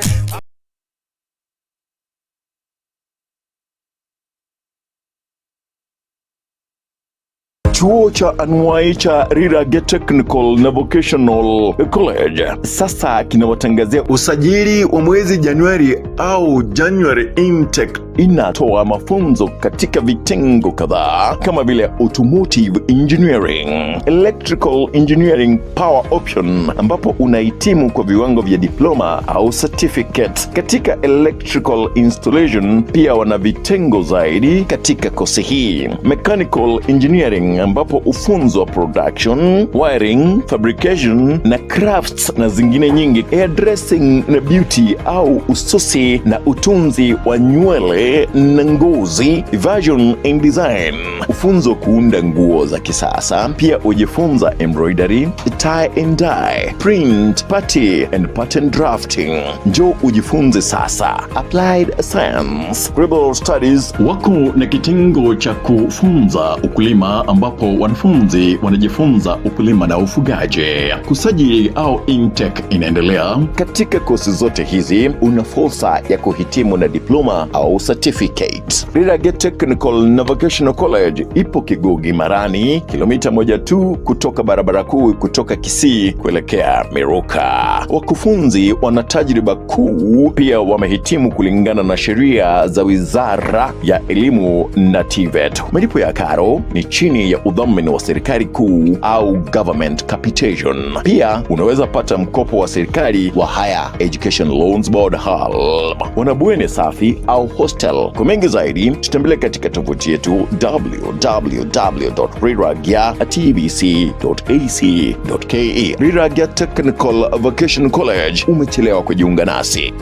Chuo cha anuai cha Rirage Technical na Vocational College sasa kinawatangazia usajili wa mwezi Januari au January intake. Inatoa mafunzo katika vitengo kadhaa kama vile automotive engineering, electrical engineering power option, ambapo unahitimu kwa viwango vya diploma au certificate. Katika electrical installation pia wana vitengo zaidi katika kosi hii. Mechanical engineering, ambapo ufunzo wa production, wiring, fabrication na crafts na zingine nyingi. Hairdressing na beauty au ususi na utunzi wa nywele na ngozi, fashion and design. Ufunzo kuunda nguo za kisasa. Pia ujifunza embroidery, tie and dye, print, party and pattern drafting. Njoo ujifunze sasa. Applied science, global studies. Wako na kitengo cha kufunza ukulima, ambapo wanafunzi wanajifunza ukulima na ufugaji. Kusajili au intake inaendelea. Katika kosi zote hizi una fursa ya kuhitimu na diploma au certificate. Rirage Technical na Vocational College ipo Kigugi Marani, kilomita 1 tu kutoka barabara kuu kutoka Kisii kuelekea Miruka. Wakufunzi wana tajriba kuu, pia wamehitimu kulingana na sheria za Wizara ya Elimu na TVET. Malipo ya karo ni chini ya udhamini wa serikali kuu au government capitation. Pia unaweza pata mkopo wa serikali wa Higher Education Loans Board HALB. Wanabweni safi au hostel. Kwa mengi zaidi tutembelea katika tovuti yetu www.riragya.tbc.ac.ke. Riragya Technical Vocational College, umechelewa kujiunga nasi.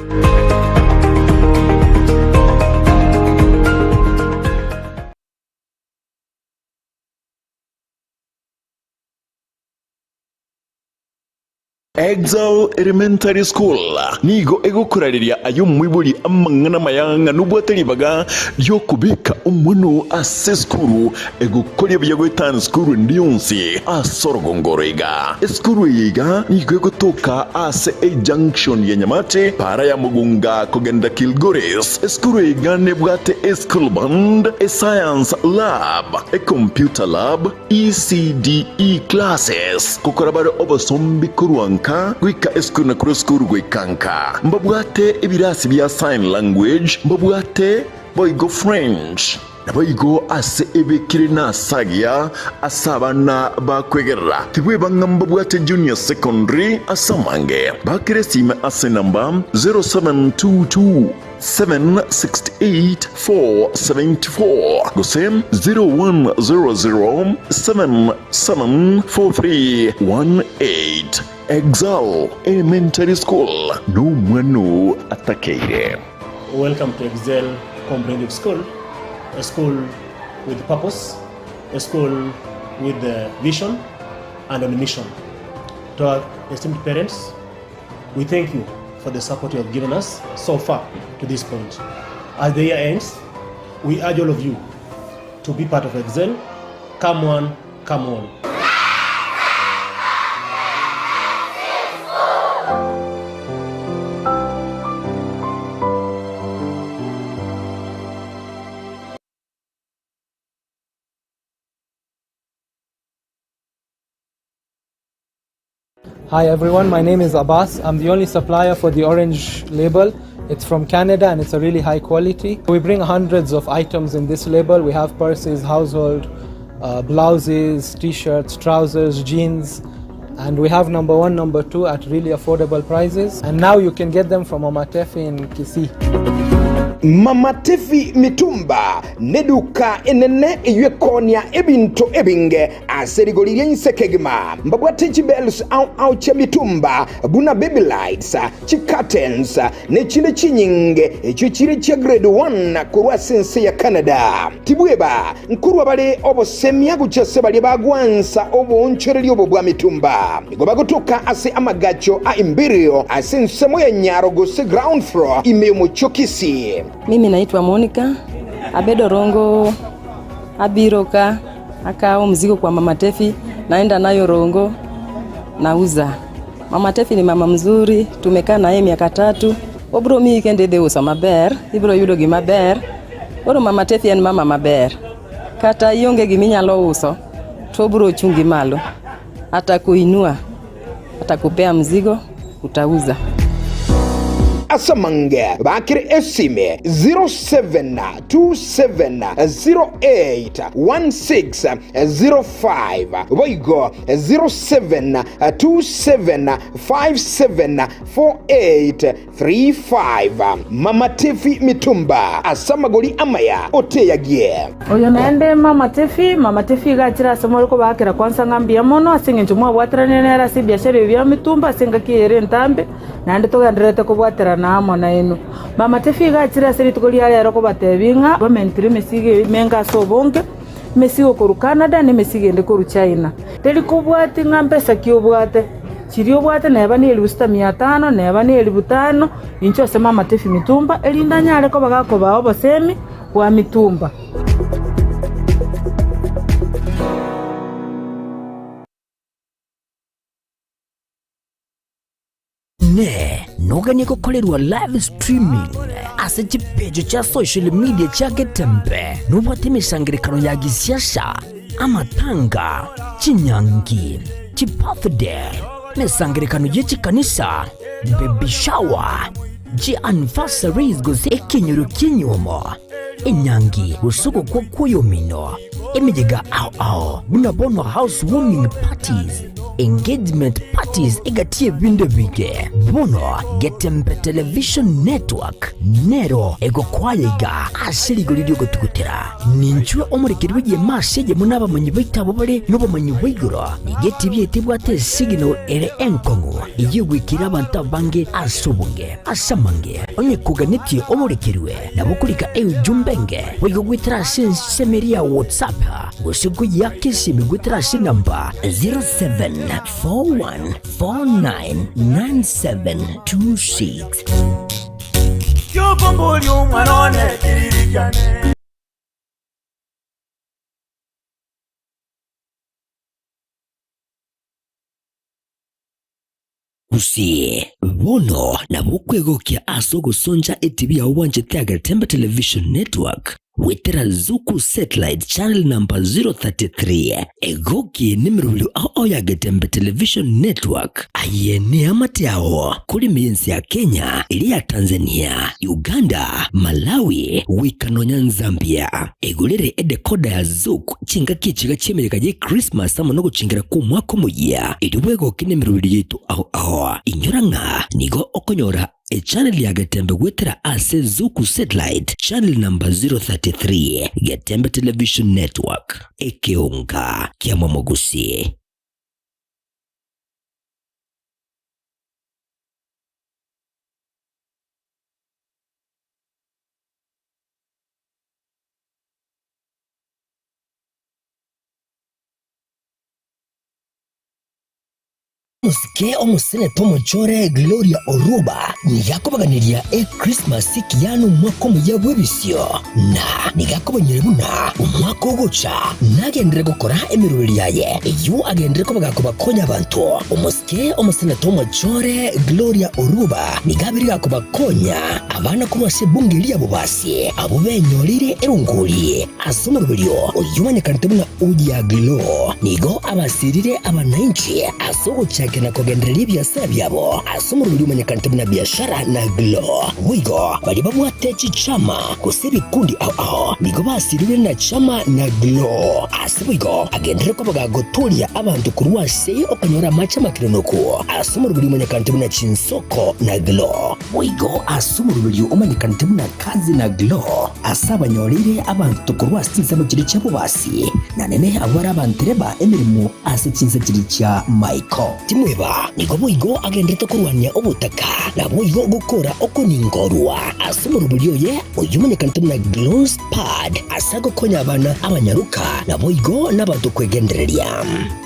Excel Elementary School nigo egukurarirya ayo mwibuli amangana mayanga nubwatelibaga lyo kubeka umunu ase skuru egukorya byagwetana skuru ndiyonsi asorogongorega. Skuru yiga nigo egutoka ase a junction ya Nyamate para ya Mugunga kugenda Kilgoris. Skuru yiga nebwate a school band, a science lab, a computer lab, ECDE classes kukorabare obasombi kuruanka gwika eskuru na kuroskuru gwikanka. Mbabwate ibirasi bya sign language, mbabwate boigo French na boigo ase ebekire na sagia asabana bakwegerera. Tibwe banga mbabwate junior secondary asamange bakire sima ase namba 0722 768-474 gosem 0100774318. Excel Elementary School, no mwanu atakeire. Welcome to Excel Comprehensive School, a school with purpose, a school with a vision and a mission. To our esteemed parents, we thank you for the support you have given us so far to this point. As the year ends, we urge all of you to be part of Excel. Come on, come on. Hi everyone, my name is Abbas. I'm the only supplier for the orange label. It's from Canada and it's a really high quality. We bring hundreds of items in this label. We have purses, household, blouses, t-shirts, trousers, jeans, and we have number 1, number 2 at really affordable prices. And now you can get them from Omatefe in Kisii. Mama Tefi Mitumba neduka enene ywekonia ebinto ebinge aserigolirie nsekegima mbabwate chibels au cha mitumba buna baby lights chicurtains ne chine chinyinge echo chiri cha grade 1 kurwa sense ya Canada tibweba nkurwa bale obosemya guchase bali bagwansa obonchereri obobwa mitumba igoba gutuka ase amagacho a Imperial asensemo ya Nyaro gose ground floor imemo chokisi. Mimi naitwa Monica abedo rongo abiroka akao mzigo kwa Mama Tefi naenda nayo rongo nauza. Mama Tefi ni mama mzuri, tumekaa naye miaka 3. Obro mi kende de usa maber, ibro yudo gi maber. Oro Mama Tefi en mama maber. Kata ionge gi minyalo uso, to bro chungi malo. Atakuinua, atakupea mzigo, utauza. Asamange bakire esime 0727081605 Boigo 0727574835 Mama Tefi Mitumba asamagoli amaya oteyagie oyo nende Mama Tefi gachira samoriko bakira kwanza ngambia mono asinge njumwa bwatranenera si biashara bya mitumba singa kiyere ntambe nande togandirete kubwatira namo na ino Mama Tefi gachira seri tukoli yale ko batebinga bamentire mesige menga sobonke mesigo ko Canada ne mesige ende ko China teli kubwati ngambesa kiobwate chirio bwate neba ni 1500 neba ni 5000 incho se Mama Tefi mitumba elinda nyale ko bagako bawo bosemi wa mitumba. Ne noganye gukorerwa live streaming ase chipejo cha social media cha Getembe nubwate imisangirikano ya gisiasha amatanga chinyangi chibirthday misangirikano yechikanisa baby shower anniversaries gose ekinyoro kinyomo enyangi usuko kwa kuyomino emijega ao bunabono housewarming parties engagement parties egatie binde bige bono Getembe Television Network nero ego kwayega asirigolidio gotugutera ninchwe omurikirwe ye masege munaba manyi bitabo bale nobo manyi wigoro igetibye tibwate signal ere enkongo iyewikira abantu bange asubunge asamange onye kuganiti omurikirwe nabukulika jumbenge wigo gwitira semeria WhatsApp usiku ya Kisii gwitira namba 0741499726 Yo bongo yo mwanone kirijane Usie bono na bukwegokia asogo sonja etibia wanje tia Getembe Television Network wetera zuku satellite channel number 033 egoki nimrulu ao ya Getembe Television Network ayene amatiao kuli mienzi ya Kenya ili ya Tanzania Uganda Malawi wikanonya Zambia egulere edekoda ya zuku chinga kichiga chemereka je Christmas amonogo chingira ku mwaka mujia iliwego kinemrulu yetu ao inyoranga nigo okonyora a channel ya Getembe wetera ase zuku satellite channel number 033 Getembe Television Network ekeonga kia Mwamogusi. Musike omusene tomochore Gloria Oruba niyakobaganiria Christmas kiyano mwako muyabwe bisyo na nigakobanyere buna umwako gocha nagendere gukora emirubiri yaye yu agendere ko bagakobakonya abantu umusike omusene tomochore Gloria Oruba nigabiri gakobakonya abana kurwase bungeli abo basi abo benyorire erunguri asomurubiri uyumanye kanitebuna uji ya Glo nigo abasirire abananchi asogo cha heke na kugendereria biashara byabo asomoro buli umanyakanite na biashara na glo wigo bali babwate chichama kusebi kundi ao nigo basiriwe na chama na glo asibigo agendere ko bagagotoria abantu kurwase okanyora machama kironoko asomoro buli umanyakanite na chinsoko na glo wigo asomoro buli umanyakanite na kazi na glo asaba nyorire abantu kurwase nsamo kiri cyabo basi na nene abara abantereba emirimo asechinze kiri cya Michael timweba nigo wigo agendere kurwanya obutaka na wigo gukora okuningorwa asomoro buli oye uyumanyakanite na glo pad asago konya abana abanyaruka na wigo n'abantu kwegendereria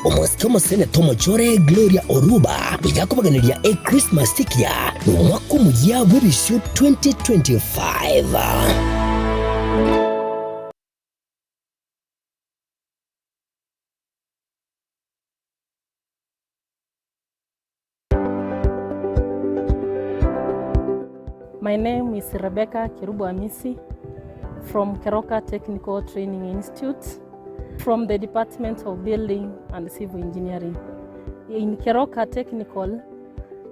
umusiki w'umusene Tomo Chore Gloria Oruba bigakubaganirya Christmas tikia umwaka umujya w'ibishu 2025. My name is Rebecca Kirubu Amisi from Keroka Technical Training Institute from the Department of Building and Civil Engineering. In Keroka Technical,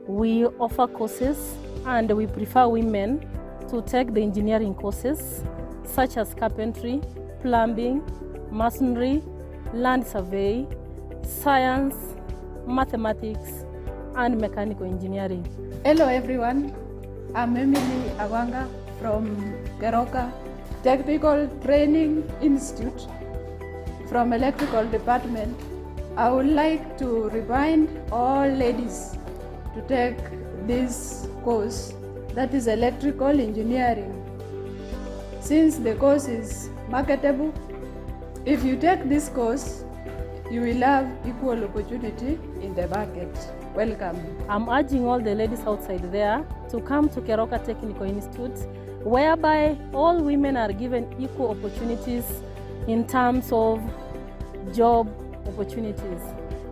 we offer courses and we prefer women to take the engineering courses such as carpentry, plumbing, masonry, land survey, science, mathematics, and mechanical engineering. Hello everyone, I'm Emily Awanga from Keroka Technical Training Institute from Electrical Department. I would like to remind all ladies to take this course, that is electrical engineering. Since the course is marketable, if you take this course, you will have equal opportunity in the market. Welcome. I'm urging all the ladies outside there to come to Keroka Technical Institute, whereby all women are given equal opportunities in terms of job opportunities.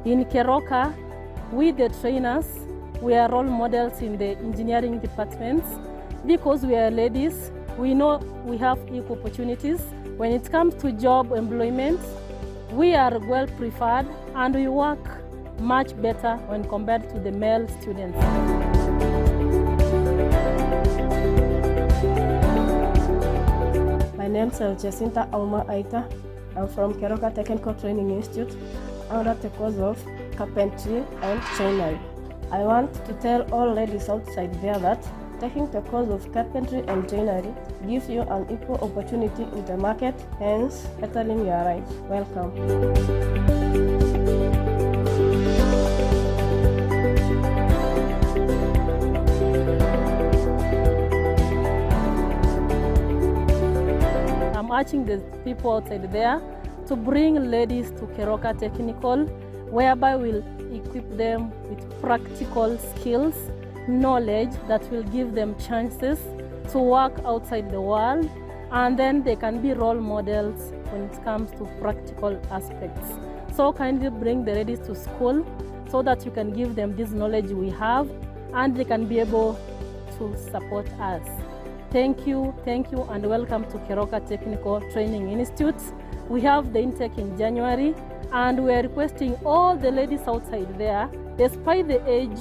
In Keroka, we the trainers, we are role models in the engineering departments because we are ladies. We know we have equal opportunities. When it comes to job employment, we are well preferred and we work much better when compared to the male students. My name is Jacinta Alma Aita. I'm from Keroka Technical Training Institute under the course of carpentry and joinery. I want to tell all ladies outside there that taking the course of carpentry and joinery gives you an equal opportunity in the market, hence bettering your rights. Welcome. I'm urging the people outside there to bring ladies to Keroka Technical, whereby we'll equip them with practical skills, knowledge that will give them chances to work outside the world, and then they can be role models when it comes to practical aspects. So kindly bring the ladies to school so that you can give them this knowledge we have and they can be able to support us. Thank you, and welcome to Keroka Technical Training Institute. We have the intake in January, and we are requesting all the ladies outside there, despite the age,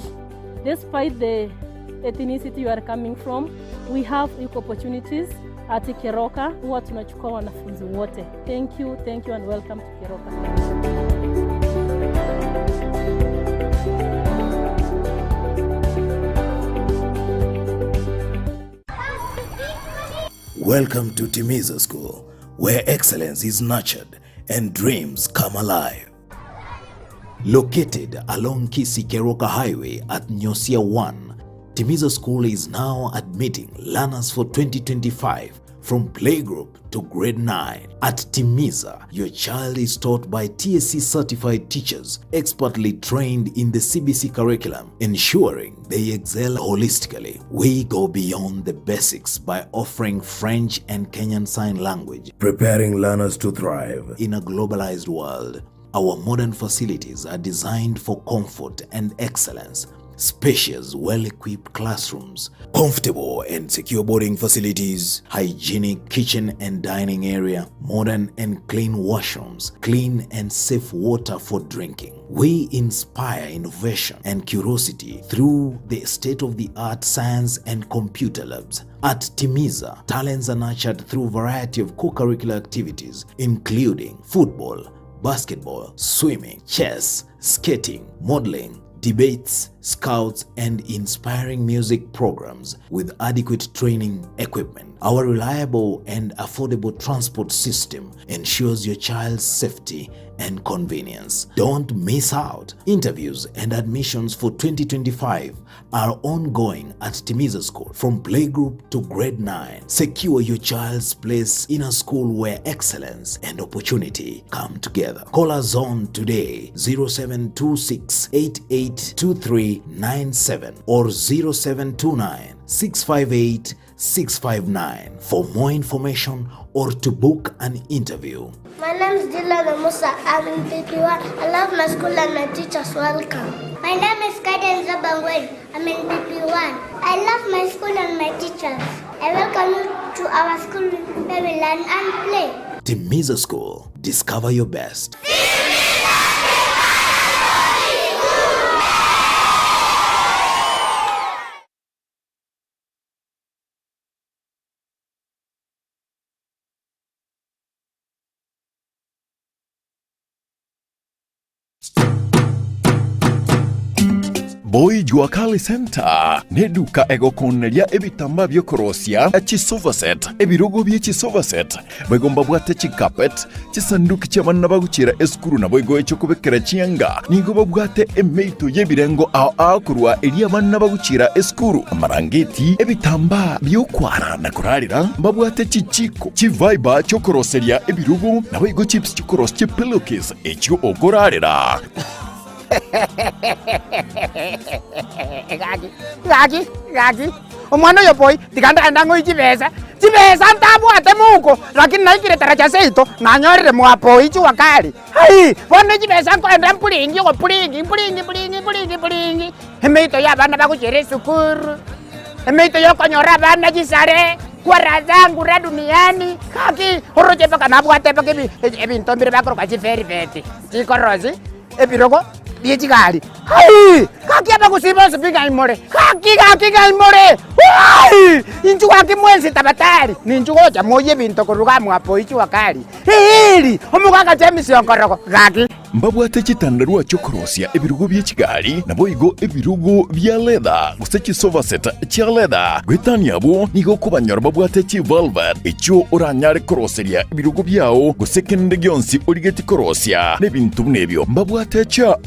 despite the ethnicity you are coming from, we have equal opportunities at Keroka. Huwa tunachukua wanafunzi wote. Thank you, and welcome to Keroka. Welcome to Timiza School, where excellence is nurtured and dreams come alive. Located along Kisii Keroka Highway at Nyosia 1, Timiza School is now admitting learners for 2025 from playgroup to grade 9. At Timiza, your child is taught by DEC certified teachers expertly trained in the CBC curriculum, ensuring they excel holistically. We go beyond the basics by offering French and Kenyan Sign Language, preparing learners to thrive in a globalized world. Our modern facilities are designed for comfort and excellence, spacious, well-equipped classrooms, comfortable and secure boarding facilities, hygienic kitchen and dining area, modern and clean washrooms, clean and safe water for drinking. We inspire innovation and curiosity through the state-of-the-art science and computer labs. At Timiza, talents are nurtured through a variety of co-curricular activities, including football, basketball, swimming, chess, skating, modeling, debates, scouts, and inspiring music programs with adequate training equipment. Our reliable and affordable transport system ensures your child's safety and convenience. Don't miss out. Interviews and admissions for 2025 are ongoing at Timiza School from playgroup to grade 9. Secure your child's place in a school where excellence and opportunity come together. Call us on today 0726 882397 or 0729 658 659 for more information or to book an interview. My name is Dylan Musa. I'm in PP1. I love my school and my teachers. Welcome. My name is Kaden Zabangwen. I'm in PP1. I love my school and my teachers. I welcome you to our school where we learn and play. Timiza School. Discover your best. Boy Jua Kali Center neduka egokoneria ebitamba byokorosia chisofa set ebirogo bye chisofa set begomba bwate chikapet chisanduki cy'abana bagucira eskuru na boygo cyo kubekera chianga nigo babwate emeito yebirengo ao kurwa eri abana bagucira eskuru amarangeti ebitamba byokwara na kurarira babwate chichiko chiviber cyo koroseria ebirogo na boygo chips cyo korosia pillowcase ekyo okorarira Gagi omwana oyo boy tikanda ngo ichibesa ntabwate muko lakini naikire taracha seito nanyorire mwapo ichi wakali hai bono ichibesa nkwenda mpulingi go pulingi emeito ya bana bakuchere sukuru emeito yo konyora bana chisare kwara zangu ra duniani kaki horoje paka nabwate paka ebintombire bakoro bachiferi beti chikorozi ebirogo biechikali hai kaki aba kusiba sipika imore kaki imore hai inju wake mwenzi tabatari ninju goja moye binto kuruga mwapo ichi wakali hili omuganga James yonkoroko kaki mbabwate chitandarua chokorosia ebirugo byechigali naboigo ebirugo bya leather gusechi sofa set cha leather gwetaniabo nigo kubanyora babwate chi velvet echo oranyare koroseria ebirugo byao gusekende gyonsi origeti korosia nebintu nebyo mbabwate cha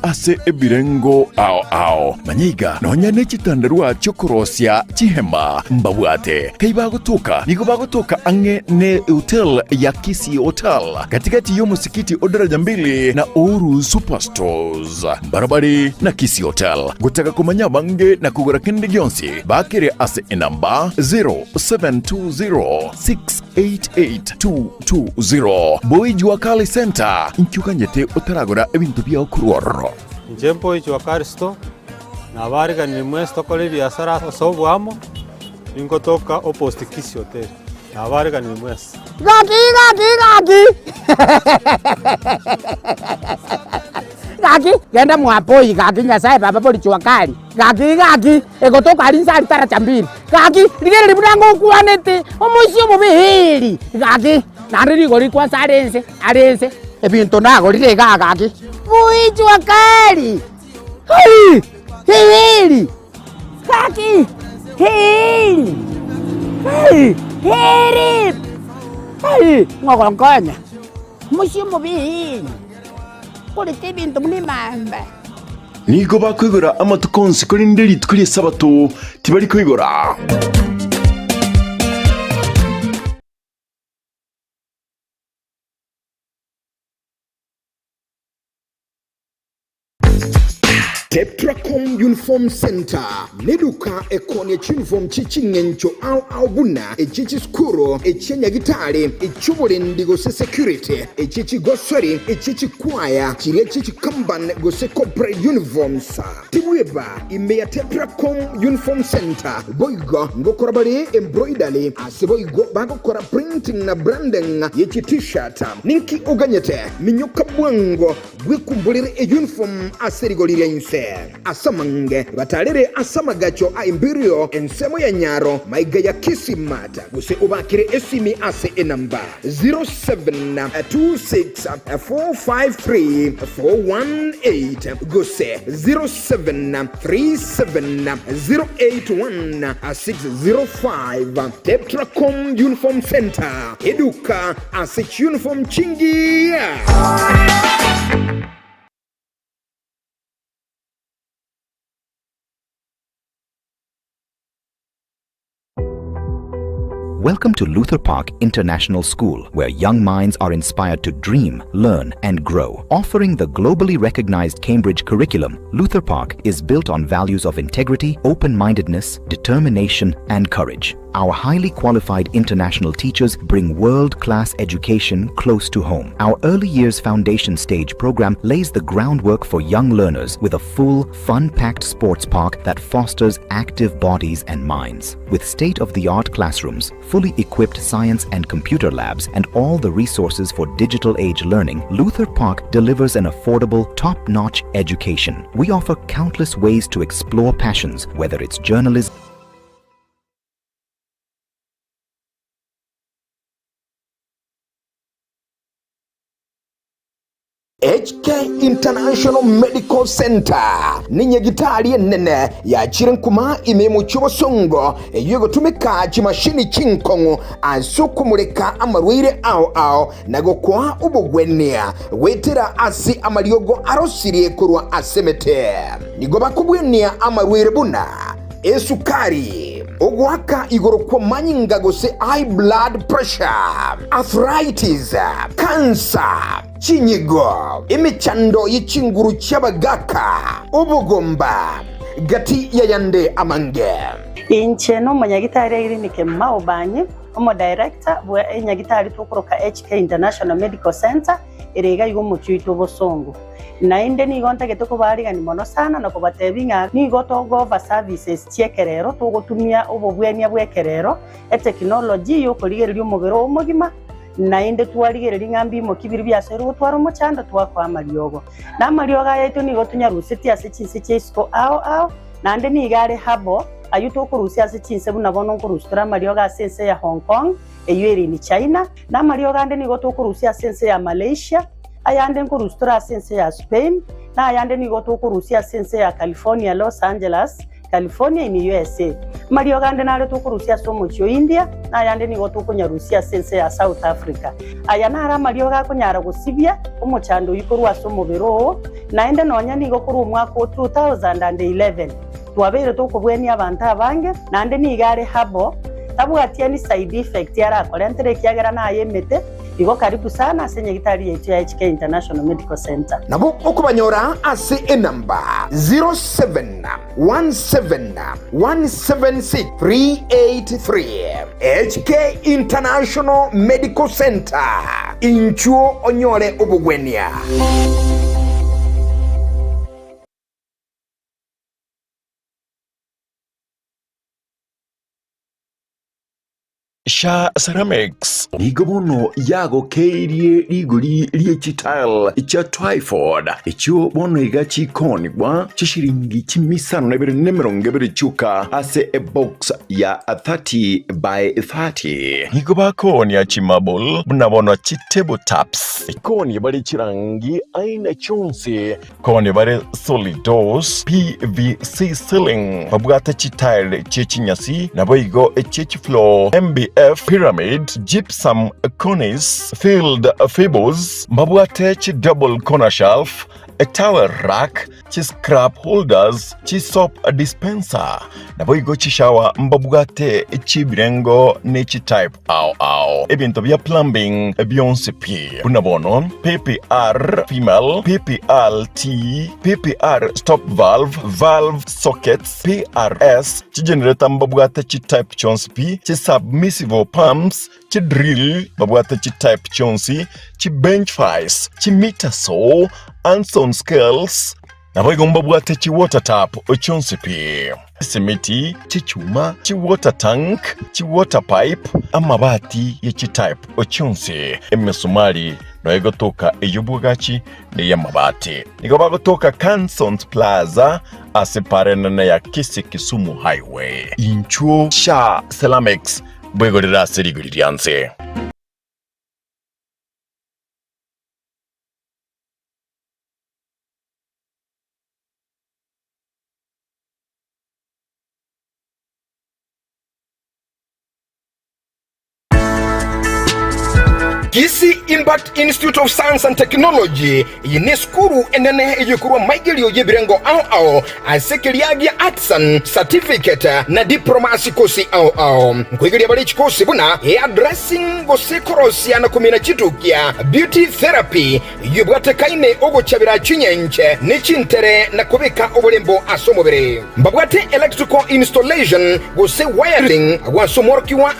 ase ebirengo ao manyiga nonyane chitandarua chokorosia chihema mbabwate kaiba gutuka nigo bagutuka ange ne hotel ya Kisii Hotel katikati yo musikiti odaraja mbili na Oru Superstores barabari na Kisii Hotel gutaka kumanya bange na kugura kende gyonsi bakire ase enamba 0720688220 Boy Jua Kali Center inkyukanyete utaragura ebintu bya okuroro njempo Jua Kali Store na bariga ni mwesto kole biashara sobwamo ingotoka opposite Kisii Hotel na bariga ni mwesto gagi genda mwapoi gagi nyasaye baba boli Jua Kali gagi egotoka alinsali tara chambiri gagi ligere libudango kuanete omusyo mubihili gagi nariri goli kwa salense alense ebintu nago lile gagi Boy Jua Kali hili gagi hili ngogongonya musyo mubihili kuri tibintu munimamba nigo bakwigura amatukonsi kuri nderi tukuri sabato tibari kwigura Tetracom Uniform Center neduka ekone uniform chichingencho au buna echichi skuro echenya gitale echubole ndigo se security echichi gosori echichi kwaya chiri echichi kamban go se corporate uniforms tibweba imeya Tetracom Uniform Center boygo ngokora bale embroidery aseboygo bagokora printing na branding yechi t-shirt ninki uganyete minyoka bwango gwikumbulire uniform aserigolire inse asamange batalere asamagacho a imbirio ensemo ya nyaro maiga ya Kisii mata guse ubakire esimi ase enamba 0726453418 guse 0737081605 Tetracom Uniform Center eduka ase uniform chingi. Welcome to Luther Park International School, where young minds are inspired to dream, learn, and grow. Offering the globally recognized Cambridge curriculum, Luther Park is built on values of integrity, open-mindedness, determination, and courage. Our highly qualified international teachers bring world-class education close to home. Our early years foundation stage program lays the groundwork for young learners with a full, fun-packed sports park that fosters active bodies and minds. With state-of-the-art classrooms, fully equipped science and computer labs, and all the resources for digital age learning, Luther Park delivers an affordable, top-notch education. We offer countless ways to explore passions, whether it's journalism, HK International Medical Center ninye gitali nene ya chirenkuma imemu chobosongo yego tumeka chimashini chinkongo ansukumuleka amarwire au nago kwa ubugwenia wetera asi amariogo arosirie kurwa asemete nigo bakubwenia amarwire buna esukari ogwaka igoro kwa manyinga gose high blood pressure, arthritis, cancer, chinyigo, imichando yichinguru chabagaka, ubugomba, gati yayande amange. Inche no manyagitari irinike maobanye, omo director bwa enyagitari tukoroka HK International Medical Center, erega yugo muchuito bosongo. Nainde ni gonta getoko bariga ni mono sana na kubatebinga ni goto gova services chiekerero tugotumia obobwenia bwekerero technology yo koligererio mubero omugima nainde twarigereria ngambi mo kibiri byasero gutwara muchanda twakwa amariogo na amarioga yaito ni gotunya rusiti ase chinse chesko ao nande ni gare habo ayuto kurusia ase chinse buna bono kurustra amarioga sense ya Hong Kong eyeri ni China na amarioga ande ni goto kurusia sense ya Malaysia ayande nkurustura sense ya Spain na ayande ni goto kurusia sense ya California, Los Angeles, California in USA. Mario gande nale to kurusia somo cho India na ayande ni goto kunyarusia sense ya South Africa. Ayana ara Mario ga kunyara gusibia umuchando yikorwa somo bero na ende nonya ni gokuru mwaka 2011. Twabere to kubweni abantu abange na ande ni gare habo tabu atia ni side effect yara kolentere kiagera na ayemete igo karibu sana senye gitari yetu ya HK International Medical Center. Nabo okubanyora ase enamba 0717617383 HK International Medical Center inchuo onyore obugwenia. Sha Ceramics nigobono yago keirie rigori riechitile cha Twyford icho bono igachi konigwa chishiringi chimisano na bere nemeronge bere chuka ase a box ya 30 by 30 nigoba koni ya chimabul bunabono chitable taps koni bari chirangi aina chonse koni bari solid doors PVC ceiling babugata chitile chechinyasi na boigo chechi floor MBF pyramid gypsum cornice filled fables mabwatech double corner shelf a towel rack, chi scrap holders, chi soap dispenser. Na boigo chi shower mbabugate chi birengo ne chi type au. Ebinto bya plumbing beyonce p. Bunabono PPR female, PPRT, PPR stop valve, valve sockets, PRS chi generator mbabugate chi type chonsi p, chi submersible pumps, chi drill mbabugate chi type chonsi, chi bench files, chi meter saw, Anson scales. Na boigo mbabugate chi water tap chonsi p. Simiti, chi chuma, chi water tank, chi water pipe, amabati ye chi type ochunsi. Emesumari no ego toka eyubugachi ne yamabati. Niko bago toka Kansons Plaza aseparena na ya Kisii Kisumu Highway. Inchuo sha Ceramics bwego dira sirigu dirianse. Kisii Impact Institute of Science and Technology yine skuru enene ejekurwa maigilio yebirengo au asekeliagia artisan certificate na diplomasi kosi au nkwigilia bali chikosi buna addressing gose korosia na kumina chitukia beauty therapy yubwate kaine ogo chabira chinyenche ni chintere na kubika obulembo asomobere mbabwate electrical installation gose wiring wasomorkiwa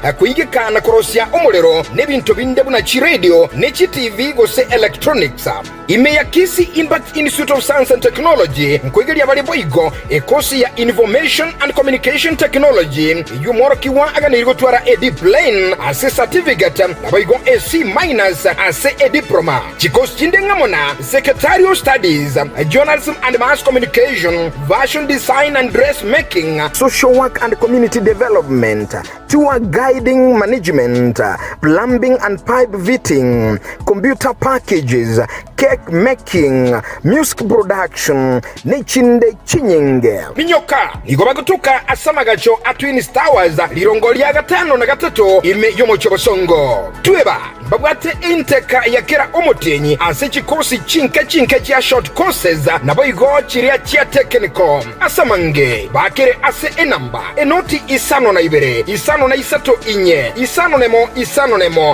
akwigika na korosia omulero nebintu binde buna chi radio ne chi TV gose electronics ime ya Kisii Impact Institute of Science and Technology nkwegelia bali boigo ekosi ya information and communication technology yumorokiwa aganirgo twara edi plane ase certificate boigo AC minus ase edi diploma chikosi chindengamona secretarial studies journalism and mass communication fashion design and dressmaking social work and community development tour guiding management plumbing and pipe fitting, computer packages, cake making, music production, nechinde chinyenge. Minyoka, igoba kutuka asamagacho Twin Towers, lirongolia gatano na gatato ime yomo chobosongo. Tueba, babwate inteka ya kera omotenyi, asechi kosi chinke chia short courses, na boigo chiria chia technical. Asamange, bakere ase enamba, enoti isano na ibere, isano na isato inye, isano nemo,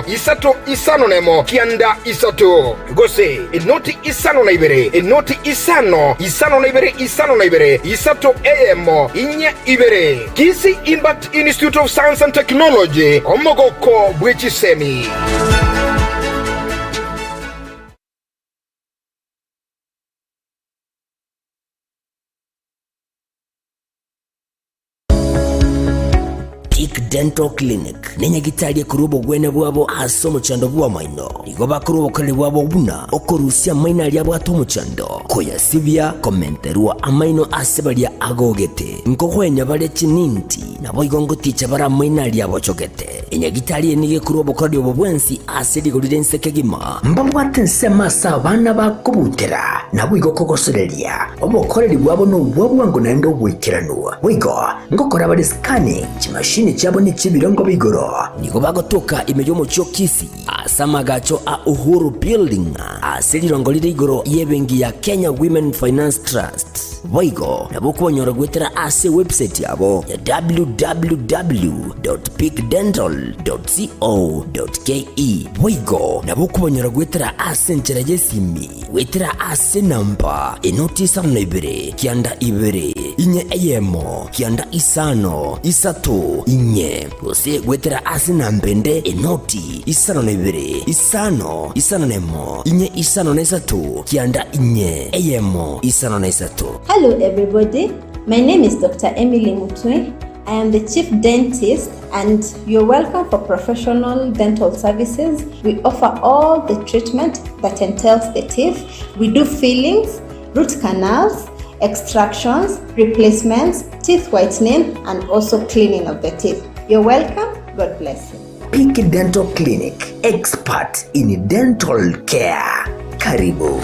isato nemo, kianda isato. Gose, enoti isano na ibere, enoti isano na ibere, isato emo, inye ibere. Kisii Impact Institute of Science and Technology, omogoko bwechisemi. Dental Clinic nenya gitalie kurubo gwene bwabo asomo chando bwa maino igoba kurubo kale bwabo buna okorusia maina lya bwato muchando koya sibya komenterwa amaino asebalia agogete nkogwenya bale chininti nabo igongo ticha bara maina lya bochogete enya gitalie nige kurubo kale bwo bwensi asedi golide nsekegima mbabwate nsema sabana bakubutera nabo igokogosorelia obokoreri bwabo no bwabwango nendo bwikirano wigo ngokora bale scanning chimashini chabo ni chibirongo bigoro niko bagotoka imeyomo cyo Kisii asamagacho a Uhuru Building aselirongo lire igoro yebengi ya Kenya Women Finance Trust boigo nabo kubonyora gwetera ase website yabo ya www.peakdental.co.ke boigo nabo kubonyora gwetera ase nchera yesimi wetera ase namba enotisa nebere kianda ibere inye eyemo kianda isano isato inye gose gwetera ase nambende enoti isano nebere isano nemo inye isano nesato kianda inye eyemo isano nesato. Hello everybody, my name is Dr. Emily Mutwe. I am the Chief Dentist and you're welcome for professional dental services. We offer all the treatment that entails the teeth. We do fillings, root canals, extractions, replacements, teeth whitening and also cleaning of the teeth. You're welcome. God bless you. Peak Dental Clinic, expert in dental care. Karibu.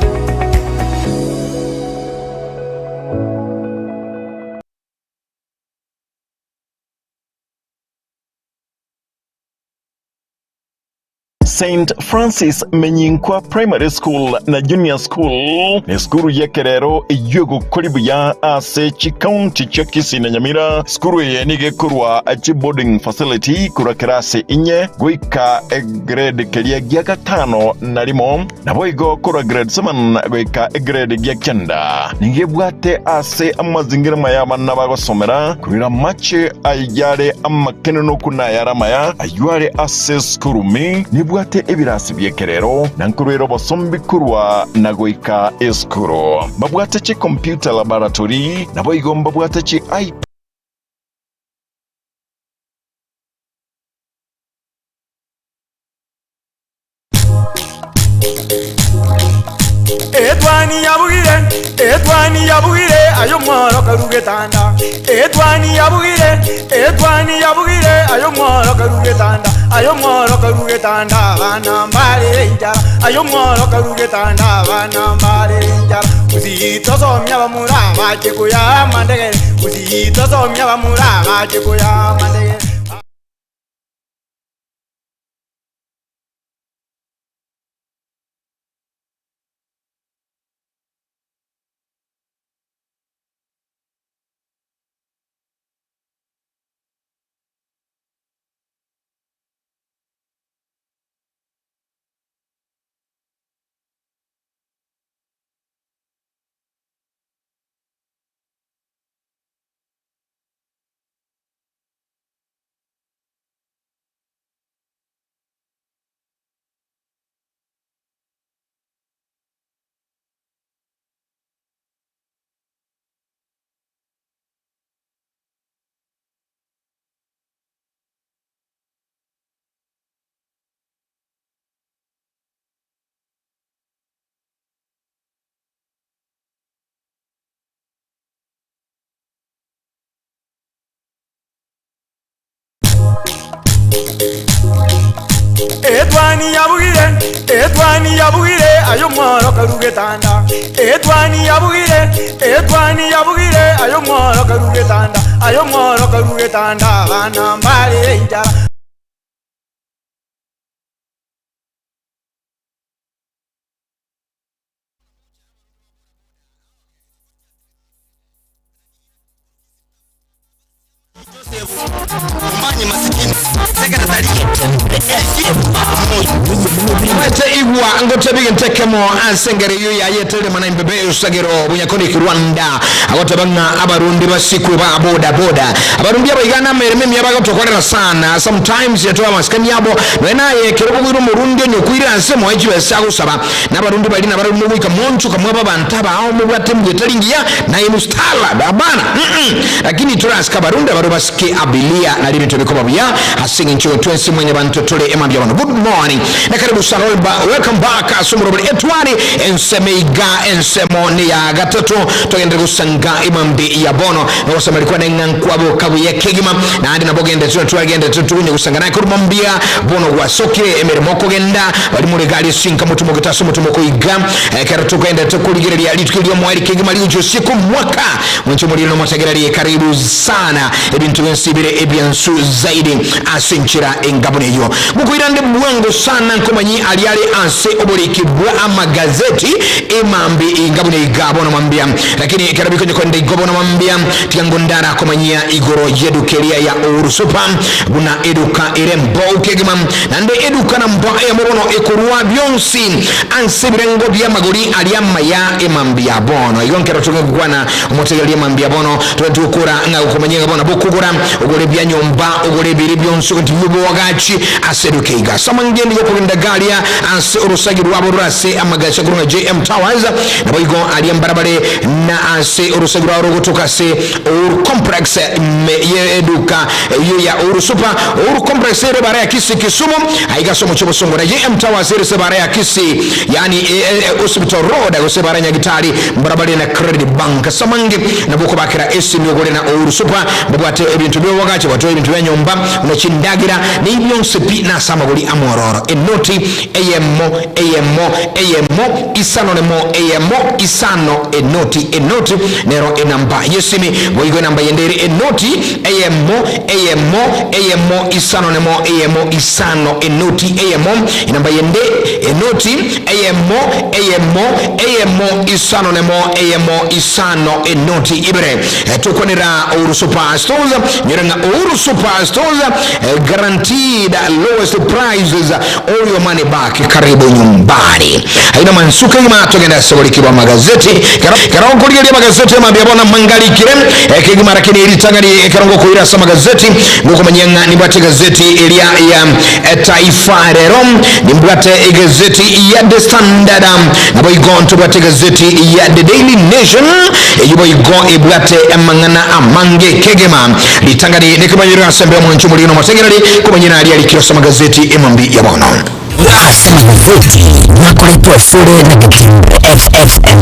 St. Francis Menyinkwa Primary School na Junior School ni skuru yekerero yugo kolibuya ase chikaunti cha Kisii na Nyamira. Skuru yenige kurwa boarding facility kurakerase inye goika grade kelia gya gatano na limo na boigo kura grade 7 goika grade gya kenda. Ningebwate ase amazingira mayama n'abagosomera kurira mache ayare amakeneno kuna yaramaya ayuare ase skuru mi nibwate ebirasi byekerero nankurero bosombi kurwa nagoika eskuro babwate chi computer laboratory nabo igomba bwate chi Etwani yabugire ayo mworo karugetanda. Etwani yabugire ayo mworo karugetanda. Ayo mworo karugetanda bana mbale njara. Ayo mworo karugetanda bana mbale njara. Uzito somya bamuraba chekuya mandege. Uzito somya bamuraba chekuya mandege. Etwani yabugire ayo mworo karugetanda. Etwani yabugire ayo mworo karugetanda. Ayo mworo karugetanda bana mbale njara. Mwete igwa ngote bigi ntekemo ansengere yu ya yetele mana imbebe usagiro bunyakoni Rwanda agote banga abarundi basiku ba boda boda abarundi abayigana mereme myabaga tokorera sana sometimes yatoa maskani yabo wena ye kiroko biro murundi nyokwira ansemo eji besago saba n'abarundi bali n'abarundi mwika monchu kamwa babantaba aho mubate mugetalingia na imustala babana lakini turaska barundi barubasike abilia na libintu bikoba bya hasinga ncho twensi mwenye bantotole emambya bano. Good morning na karibu sana welcome back asumuro Etwani ensemeiga ensemoni ya gatatu tugende gusanga imambi ya bono n'osema alikuwa na ngankwabo kabuye kegima na andi nabogende twagende tutunye gusanga na kurumambia bono gwasokire emeremo kugenda bali mu legali sinka mutumo gitaso mutumo kuiga karatu kwenda tukuligirelia litukilio mwali kegima liujo siku mwaka mwencho muri no masegerali karibu sana ebintu bensibire ebyansu zaidi asinchira engabone yo mukuirande bwango sana nkomanyi aliali anse obulikibwa amagazeti emambi ingabune igabono mambia lakini karabiko nyekonde igobono mambia tiangondara komanyia igoro yedukelia ya urusupa buna eduka irembo ukegima nande eduka na mba ya morono ekurua byonsi anse birengo bya magori aliama ya emambi ya bono igonkero tungegwana umotegali emambi ya bono tukura nga ukomanyia bono bukugura ugore bya nyomba ugore biri byonsi kuntibubo wagachi asedukeiga samangeni yokulinda galia anse urusagi rwabo rurase amagasha kurunga JM Towers na boigo aliyambarabale na anse urusagi rwabo rugutuka se uru complex ye eduka yo ya uru super uru complex ere bara ya Kisii Kisumu aiga somo chobosongo na JM Towers ere se bara ya Kisii yani hospital road go se bara nyagitari mbarabale na credit bank samange na boko bakira esi nyogole na uru super babwate ebintu byo wagache watoe ebintu bya nyomba no chindage kugira ni byonse pi na samaguli amororo enoti eyemo isano nemo eyemo isano enoti nero enamba yesimi boigo namba yendere enoti eyemo isano nemo eyemo isano enoti eyemo inamba yende enoti eyemo isano nemo eyemo isano enoti ibre tukonera Ouru Superstores nyerenga Ouru Superstores guaranteed lowest prices, all your money back. Karibu nyumbani. Haina mansuka ima tugenda sokoli kiba magazeti karongo kuli magazeti mabiyabona mangali kirem kigimara kini ilitangani karongo kuira sa magazeti nguko manyanga nibate gazeti elia ya Taifa Lero nibate gazeti ya The Standard na boy go to bate gazeti ya The Daily Nation yubo go ibate amangana amange kegema litangani nikabanyira asembe mu nchumulino masengerali kumanyina ali alikira magazeti emambi ya bono Asema magazeti nakuletea shule na Getembe FFM.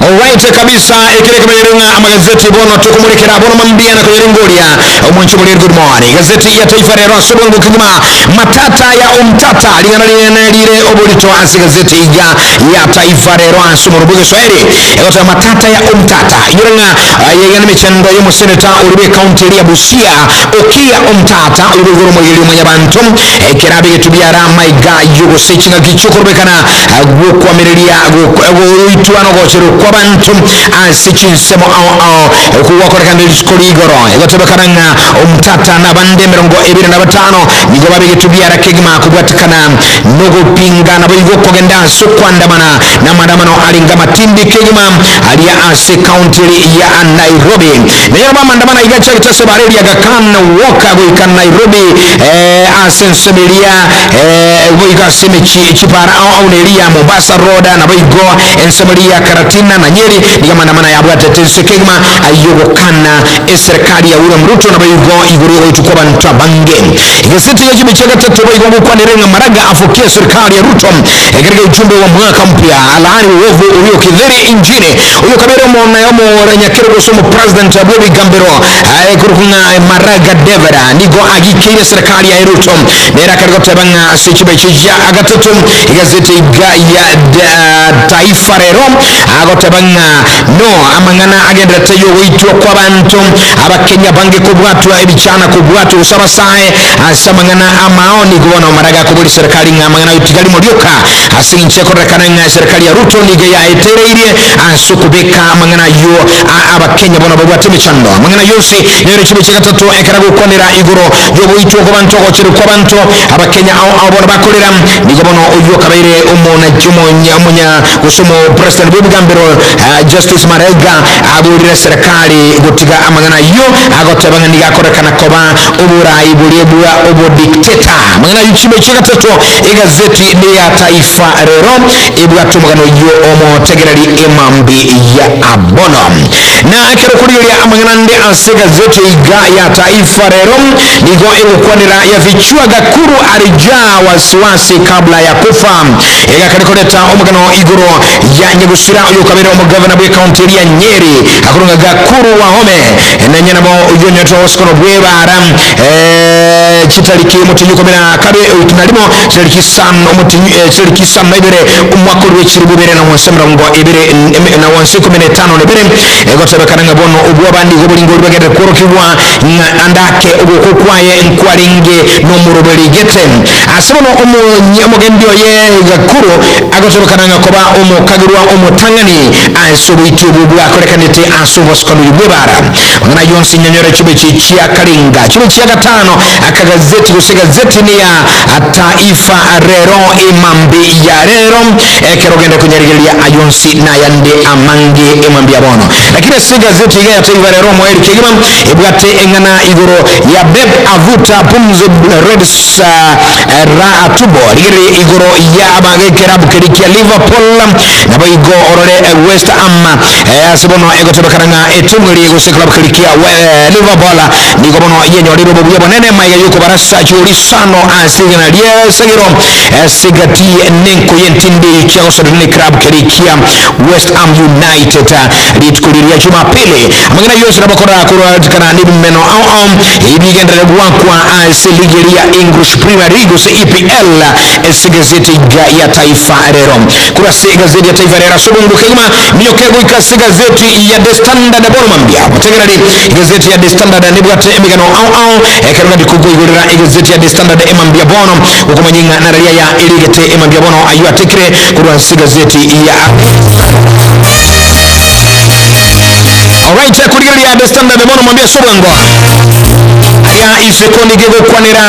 Alright kabisa ikile kumanyina magazeti bono tukumulekera bono mambia na kuyiringolia omunchumuliro good morning gazeti ya Taifa Lero subongo kigima matata ya umtata lingana lile obolito asi gazeti ya Taifa Lero asumurubuge swahili yote matata ya umtata yiranga yegana michendo yo museneta uribe county ya Busia okia umtata uruguru mwili mwanyabantu kirabe tubyara my guy yugo sechinga gichukurbekana gukwa mirelia itwano gochero kwa bantu asichinsemo kuwa korekana discoligoro yote bakaranga umtata na bande mirongo 25 nigo babige tubyara kigima kubwatikana nogo pinga na boyigo kogenda sukwandamana na mandamano alinga matindi kigima alia ase county ya Nairobi niyama mandamana igacha kitase bareli ya gakana woka goikan Nairobi asensemelia goika semechi chipara au nelia Mombasa Road na boyigo ensemelia Karatina na Nyeri niyama mandamana ya abwate tensekigima ayogo kana serikali ya William Ruto na boyigo iguru oitukoba ntabange gazeti ya Jibicheka tatu boyigo kwa nirenga maraga afokia serikali ya Ruto katika ujumbe wa mwaka mpya alaani uovu ulio kidhiri injini uyo kabiro mona yomo nyakero gosomo president Bobby Gambero kurukunga maraga devera nigo agikire serikali ya Ruto nera katika tabanga sichibechiya agatutu gazeti ya Taifa Lero agotabanga no amangana agenda tayo wito kwa bantu abakenya bange kubwatwa ebichana kubwatwa usabasae asamangana amaoni gubona maraga kubuli serikali ngamangana utigali modioka asinche korekana nga serikali ya Ruto nige ya etereire asukubeka amangana yo abakenya bona babwate bichando amangana yose nero chibicheka tatu ekarago konera iguro yo wito kwa bantu gochero kwa bantu abakenya au bona bakolera nigo bono uyo kabaire umona jumo nyamunya kusumo president Bobby Gambero Justice Marega abulira serikali gutiga amangana yo agotabanga niga korekana koba uburayi bulebwa ubo dictator amangana yuchibicheka tatu igazeti ya Taifa Lero ibwatumugano yo omo tegerali emambi ya abono na akero kuliya amangana nde asegazeti ya Taifa Lero nigo ekwanira ya vichua gakuru arija wasiwasi kabla ya kufa ega kalikoleta omugano iguro ya nyegusira uyo kabera omugavana bwe county ya Nyeri akurunga gakuru wa home na nyana bo uyo nyoto oskono bwebara chitaliki mutunyuko bera kabe utunalimo serikisa naibere umwako rwechirubere na wansemra ngo ibere na wansiku 15 nebere egotebe karanga bono ubwabandi gobulingo rwegede korokibwa andake ubukukwaye nkwaringe no muruberi gete asibono omugendio ye gakuru agotebe karanga koba omukagirwa omutangani asubitu bubwa korekanete asubo skolu bwebara ngana yonsi nyanyore chibechi chia karinga chibechi ya gatano akagazeti gusegazeti ni ya Taifa Lero imambi ya Lero kerogenda kunyarigelia ayonsi na yande amange imambi ya bono lakini si gazeti ya Taifa Lero mweri kigima ibwate engana iguro ya beb avuta pumzo reds ra football igere igoro ya abage kerabu kerikia Liverpool nabo igo orore West Ham asibono egotebekaranga etumuri gose club kerikia Liverpool nigo bono yenyo ribo buye bonene maiga yuko barasa juri sano asigana lie sagiro sigati nenko yentinde chaoso ni club kerikia West Ham United litkuliria Jumapili amagana yose nabakora kana ni meno ibigendere bwakwa asiligeria English Premier League EPL esigazeti ya taifa rero kurasi gazeti ya taifa rero subungu kema niyokego ikasi gazeti ya The Standard Bonmambia mutegerari gazeti ya The Standard nibwate emigano ekaranga dikugurira gazeti ya The Standard emambia bono ukumanyinga na raia ya iligete emambia bono ayu atekre kurasi gazeti ya alright kurigiri ya The Standard Bonmambia subungu aya isekoni gego kwanira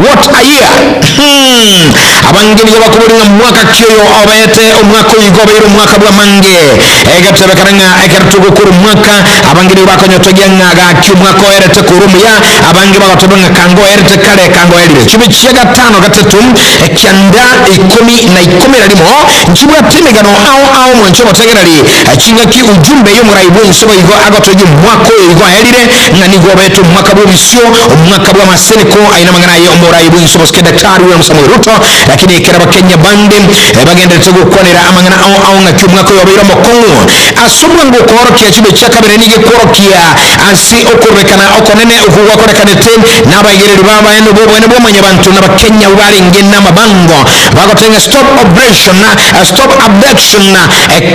what a year abangini bakuburinga mwaka kyo obete omwaka igobero mwaka bwa mange egatebe karanga ekartugo kuru mwaka abangini bakonyotogyenga ga cyumwaka erete kurumya abangi bagatobanga kango erete kale kango erire kibichiga 5 gatatu ekyanda 10 na 10 limo njibwa timigano au mwencho bategerari kinga ki ujumbe yo murayibu nsobo igo agatogi mwaka igo erire ngani gobeto mwaka bwa bisyo omwaka bwa maseneko aina mangana yo murayibu nsobo ske daktari wa Samuel Ruto lakini kera bakenya bande bagende tego kwanira amangana au nga cyumwaka yo bayira mokongo asubwa ngo korokia kibe cyakabere nige korokia asi okurbekana okonene okuwa korekane ten nabayigereri baba eno bobo ene bomanya bantu nabakenya ubali ngena mabango bagotenga stop operation stop abduction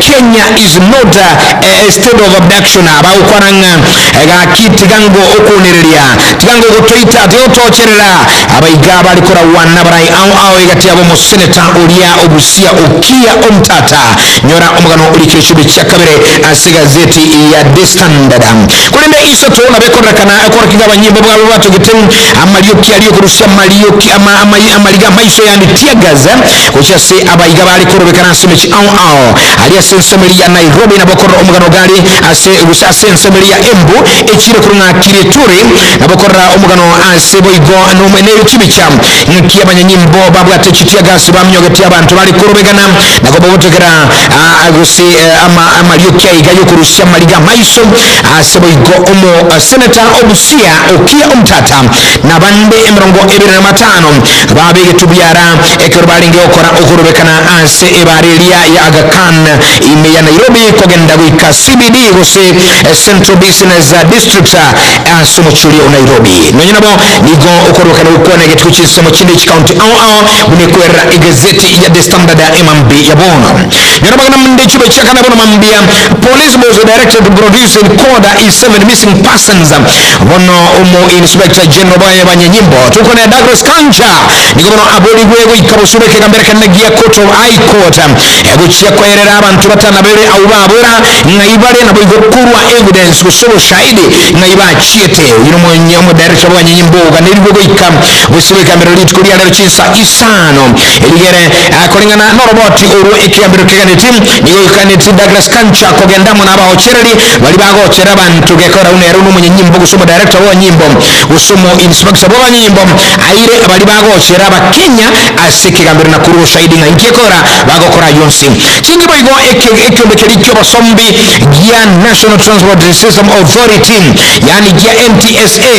Kenya is not a state of abduction abawukwananga ga kiti gango okunereria tigango gotoita teotocherera abayiga bali kora wana barai au egati abo mo senator olia obusia okia omtata nyora omugano ulikesho bichakabere asigazeti ya The Standard kulende iso to na bekorakana akora banyimbo bwabo bato gitem amalioki aliyo kurusha malioki amaliga maiso yandi tiagaza kucha se abayiga bali korobekana simechi au aliya sensemeli ya Nairobi na bokoro omugano gali ase gusa sensemeli ya Embu echire kurunga kireturi na bokora omugano ase boigo no menero kibicha nkiya banyanyimbo babwa techitia gasi bamnyogeti abantu bali korobekana na ko bobotekera agusi amalioki igayo kurusha maliga maiso ase boigo omo senator obusia okia omtata na bande emrongo 25 babege tubyara ekero balinge okora okorobekana ase ebarelia ya Aga Khan ime ya Nairobi kogenda guika CBD gose Central Business District asomochuli o Nairobi nonyinabo nigo okorobekana ukone getuchi somo chindi county unekwera igazeti ya The Standard MMB ya bono nyinabo mnde chube chakana bono mambia police was directed to produce in coda is 7 missing persons bono umo inspector general baye banyanyimbo tukone Douglas Kanja nigono aboli gwego ikabusubeke kambere kanagia court of high court ebuchia kwerera abantu batanabere au babura ngaibare nabo igokurwa evidence kusobo shahidi ngaiba chiete yino mwenye mu director banyanyimbo ganiribwo ikam busubeke kambere litkuria lero chinsa isano eligere akolingana no robot oru ekiyambere keganeti nigo kaneti Douglas Kanja kogenda mu naba ochereri bali bago chera abantu gekora unero mwenye nyimbo kusobo director wa nyimbo usomo inspector wa nyimbo aire bali bago chera bakenya asike kambere na kuru shahidi ngaikekora bago kora yonsi chingi boigo ekyomekeri kyo basombi ya National Transport System Authority yani ya NTSA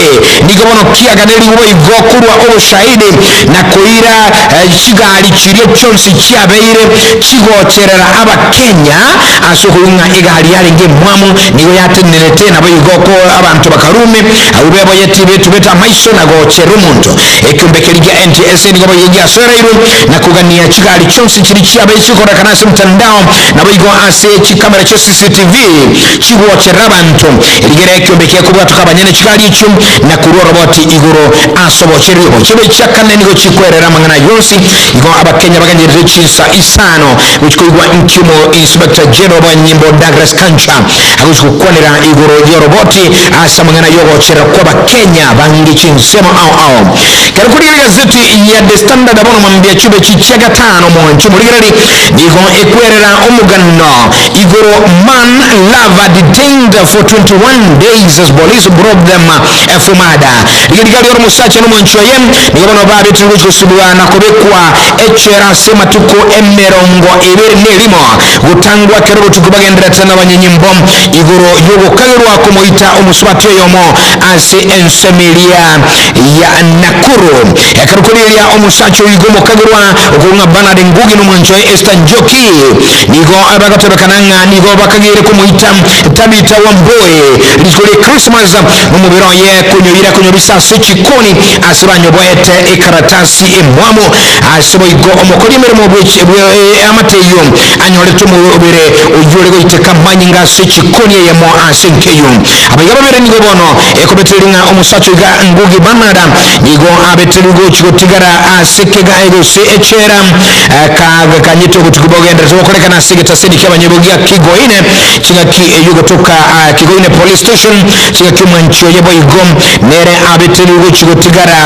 nigobono kia ganeri boigo kurwa obushahidi na kuira chigali chiriyo chonsi chiabeire chigocherera abakenya asokulunga igali yalinge mwamu nigo yatenelete na boigo ko abantu bakarume ubebo yetibe tubeta maiso na gochera umuntu ekyombekeri ya NTSA nigobo yejya sorairu na kugania chigali chonsi chiri chiabe chikora kanasi mtandao na boigo ase chikamera cho CCTV chigochera abantu eligere ekyombekeri kubwa tukabanyene chigali ichu na kurwa roboti igoro asobocherebo chibe chakane nigo chikwerera mangana yonsi igo abakenya baganjere chinsa isano uchikoigwa nkimo inspector general wa nyimbo Douglas Kanja akuchukwanira igoro yo roboti asa mangana yogochera kwa bakenya bangi chinsema au kalukuri gazeti ya The Standard abono mambia chube chichaga 5 mwanchu muligari nigo ekwerera omugano igoro man lava detained for 21 days as police broke them efumada ligaligali oro musacha no mwancho yem nigono babe turucho subwa na kobekwa echera sema tuko emerongo ebere nelimo gutangwa kerero tukubagendera tana banyenyimbo igoro yogo kagirwa kumoita omuswatyo yomo ase ensemelia ya Nakuru ekarukulilia omusacho igomo kagirwa okunga Bernard Ngugi no mwancho Esther Njoki nigo abagatebekananga nigo bakagire kumuita Tabita Wamboe likole Christmas mumubiro ye kunyoira kunyobisa sekikoni asibanyo bwete ekaratasi emwamo asibo igo omukoli merimo bwechi amateyo anyole tumubere ujure go iteka manyinga sekikoni yemo asenkeyo abagaba bere nigo bono ekobetelinga omusacho ga Ngugi Bernard nigo abetelugo chigotigara asekega ego se echera kaga kanyito kutukubogendera zokolekana sigeta sediki abanyebugia kigoine chingaki yugo toka kigoine police station chingaki mwancho yebo igom nere abetelugo chigotigara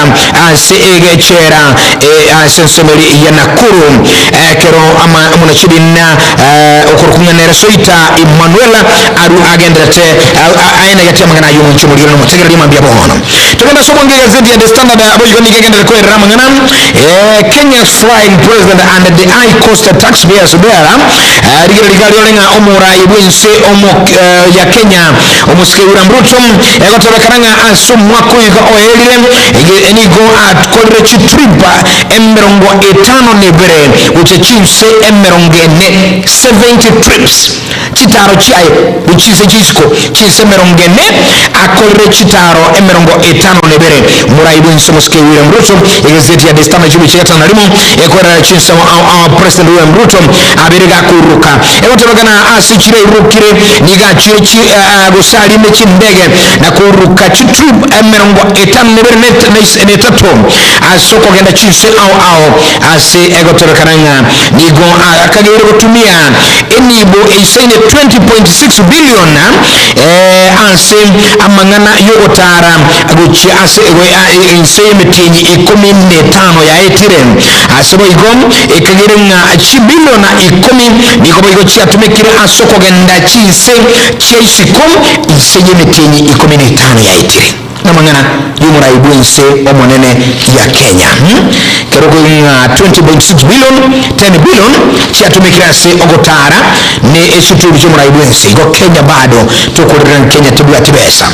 ase ege echera asensomeri ya Nakuru kero ama munachibina okurukunga nere soita Emmanuela aru agendete aina gatia magana yumo chumuliro no mutegera lima bya bono tugenda sobonge gazeti ya The Standard abo yoni gegenda ko era mangana Kenya's flying president and the high cost taxpayers there ligali olenga omura ibwense omo ya Kenya omuskeura Ruto egotebekaranga asumwako yiga oelile enigo atkolre chitriba emerongo etano nebere uchechinse emerongo ne 70 trips chitaro chiaye uchise chisko chinse merongo ne akolre chitaro emerongo etano nebere mura ibwense muskeura Ruto egazeti ya The Standard chibi chikata nalimo ekora chinse president William Ruto abirega kuruka egotebagana asichire irukire niga chichi gusali mechindege na kuruka chitrib emerongo etano nebere netatu asoko genda chinse au ase egotebakana nigo akagere gutumia enibo eisaine 20.6 billion ase amangana yogotara guchi ase eisaine metinyi 15 ya etire asebo igom ekagere nga chibiliona 10 niko boigo chiatumekire asoko genda chinse cheisikom isenye metinyi 15 ya etire namangana yumura ibwense omonene ya Kenya keroko nga 20.6 billion 10 billion chiatumekira se ogotara ne esuturu yumura ibwense go Kenya bado tukolera Kenya tibula tibesa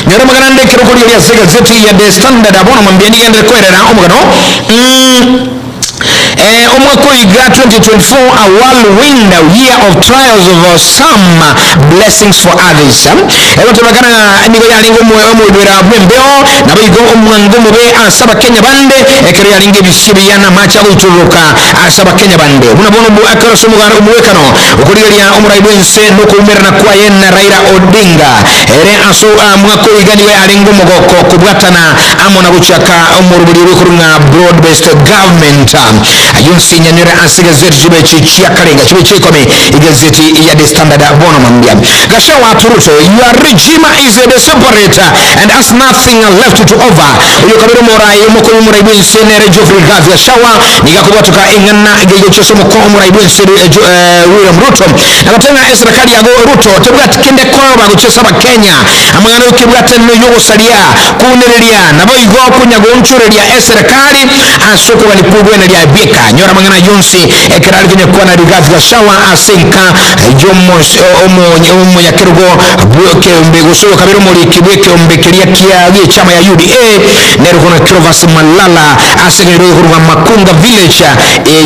nyoro magana nde keroko ya gazeti ya The Standard abono mambiani gende kwerera omugano omwaka oyiga 2024 a whirlwind year of trials of some blessings for others egotebakana nigo yalingo omwibera bwembeo nabo igo omwango mube asaba Kenya bande ekero yalinge bisibiyana macha guturuka asaba Kenya bande bunabono bu akara somugano omwekano okuriya omuraibwense nokumerana kwa yenna Raila Odinga ere aso mwaka oyiga nigo yalingo mogoko kubwatana amona buchaka omurubuli rukurunga broad based government ayunsi nyanyura asigazeti chibechi chiakalenga chibechi kome igazeti ya The Standard abono mambia gasha watu Ruto your regime is a separator and has nothing left to offer uyo kabiro morai moko muraibu senere Geoffrey Gavia shawa nigakubatuka ingana igejo chose moko muraibu senere William Ruto nabatenga serikali ya Ruto tebwa tikende kwa baguchesa ba Kenya amangano kibwate no yogo salia kunerelia nabo igo kunyago nchurelia serikali asoko balipugwe na ya beka nyora mangana yonsi ekerali kwenye kwana Gavia shawa asenka jomos omo ya kerugo buke mbego so kabiro muri kibweke ombekeria kia chama ya UDA nero kuna Clovas Malala asengero kurwa Makunga village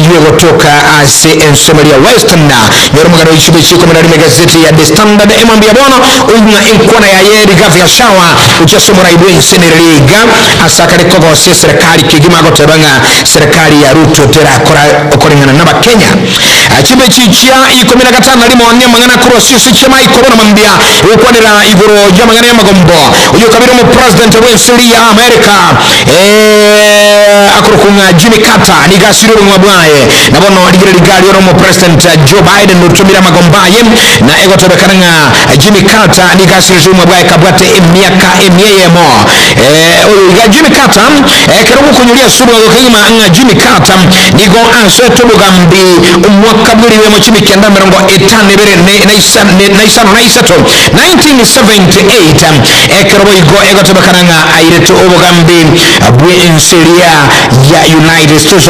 yuwe gotoka ase ensemeria western nyora mangana yichibe chiko mendari megazeti ya The Standard emambia bono unga enkwana ya yeri Gavia shawa uchasomora ibwe seneriga asakare kogo serikali kigima gotebanga serikali ya Ruto tera okoringana naba Kenya chibe chichia ikomina katana limo anya mangana kuro sisi chema ikobona mambia ukwanira igoro ya mangana ya magombo uyo kabiro mu president wa Syria America kurukunga Jimmy Carter ni gasiro mwabwaye na bono adigere gali ono president Joe Biden nutumira magombaye na ego tobekananga Jimmy Carter ni gasiro mwabwaye kabwate emyaka emyeyemo oyo Jimmy Carter kero kunyulia suru okima nga Jimmy Carter nigo anseto bugambi umwaka buri we mochimi kyanda mirongo 5 bere naisato 1978 kero igo ego tobekananga aireto obugambi bwe enseria ya United States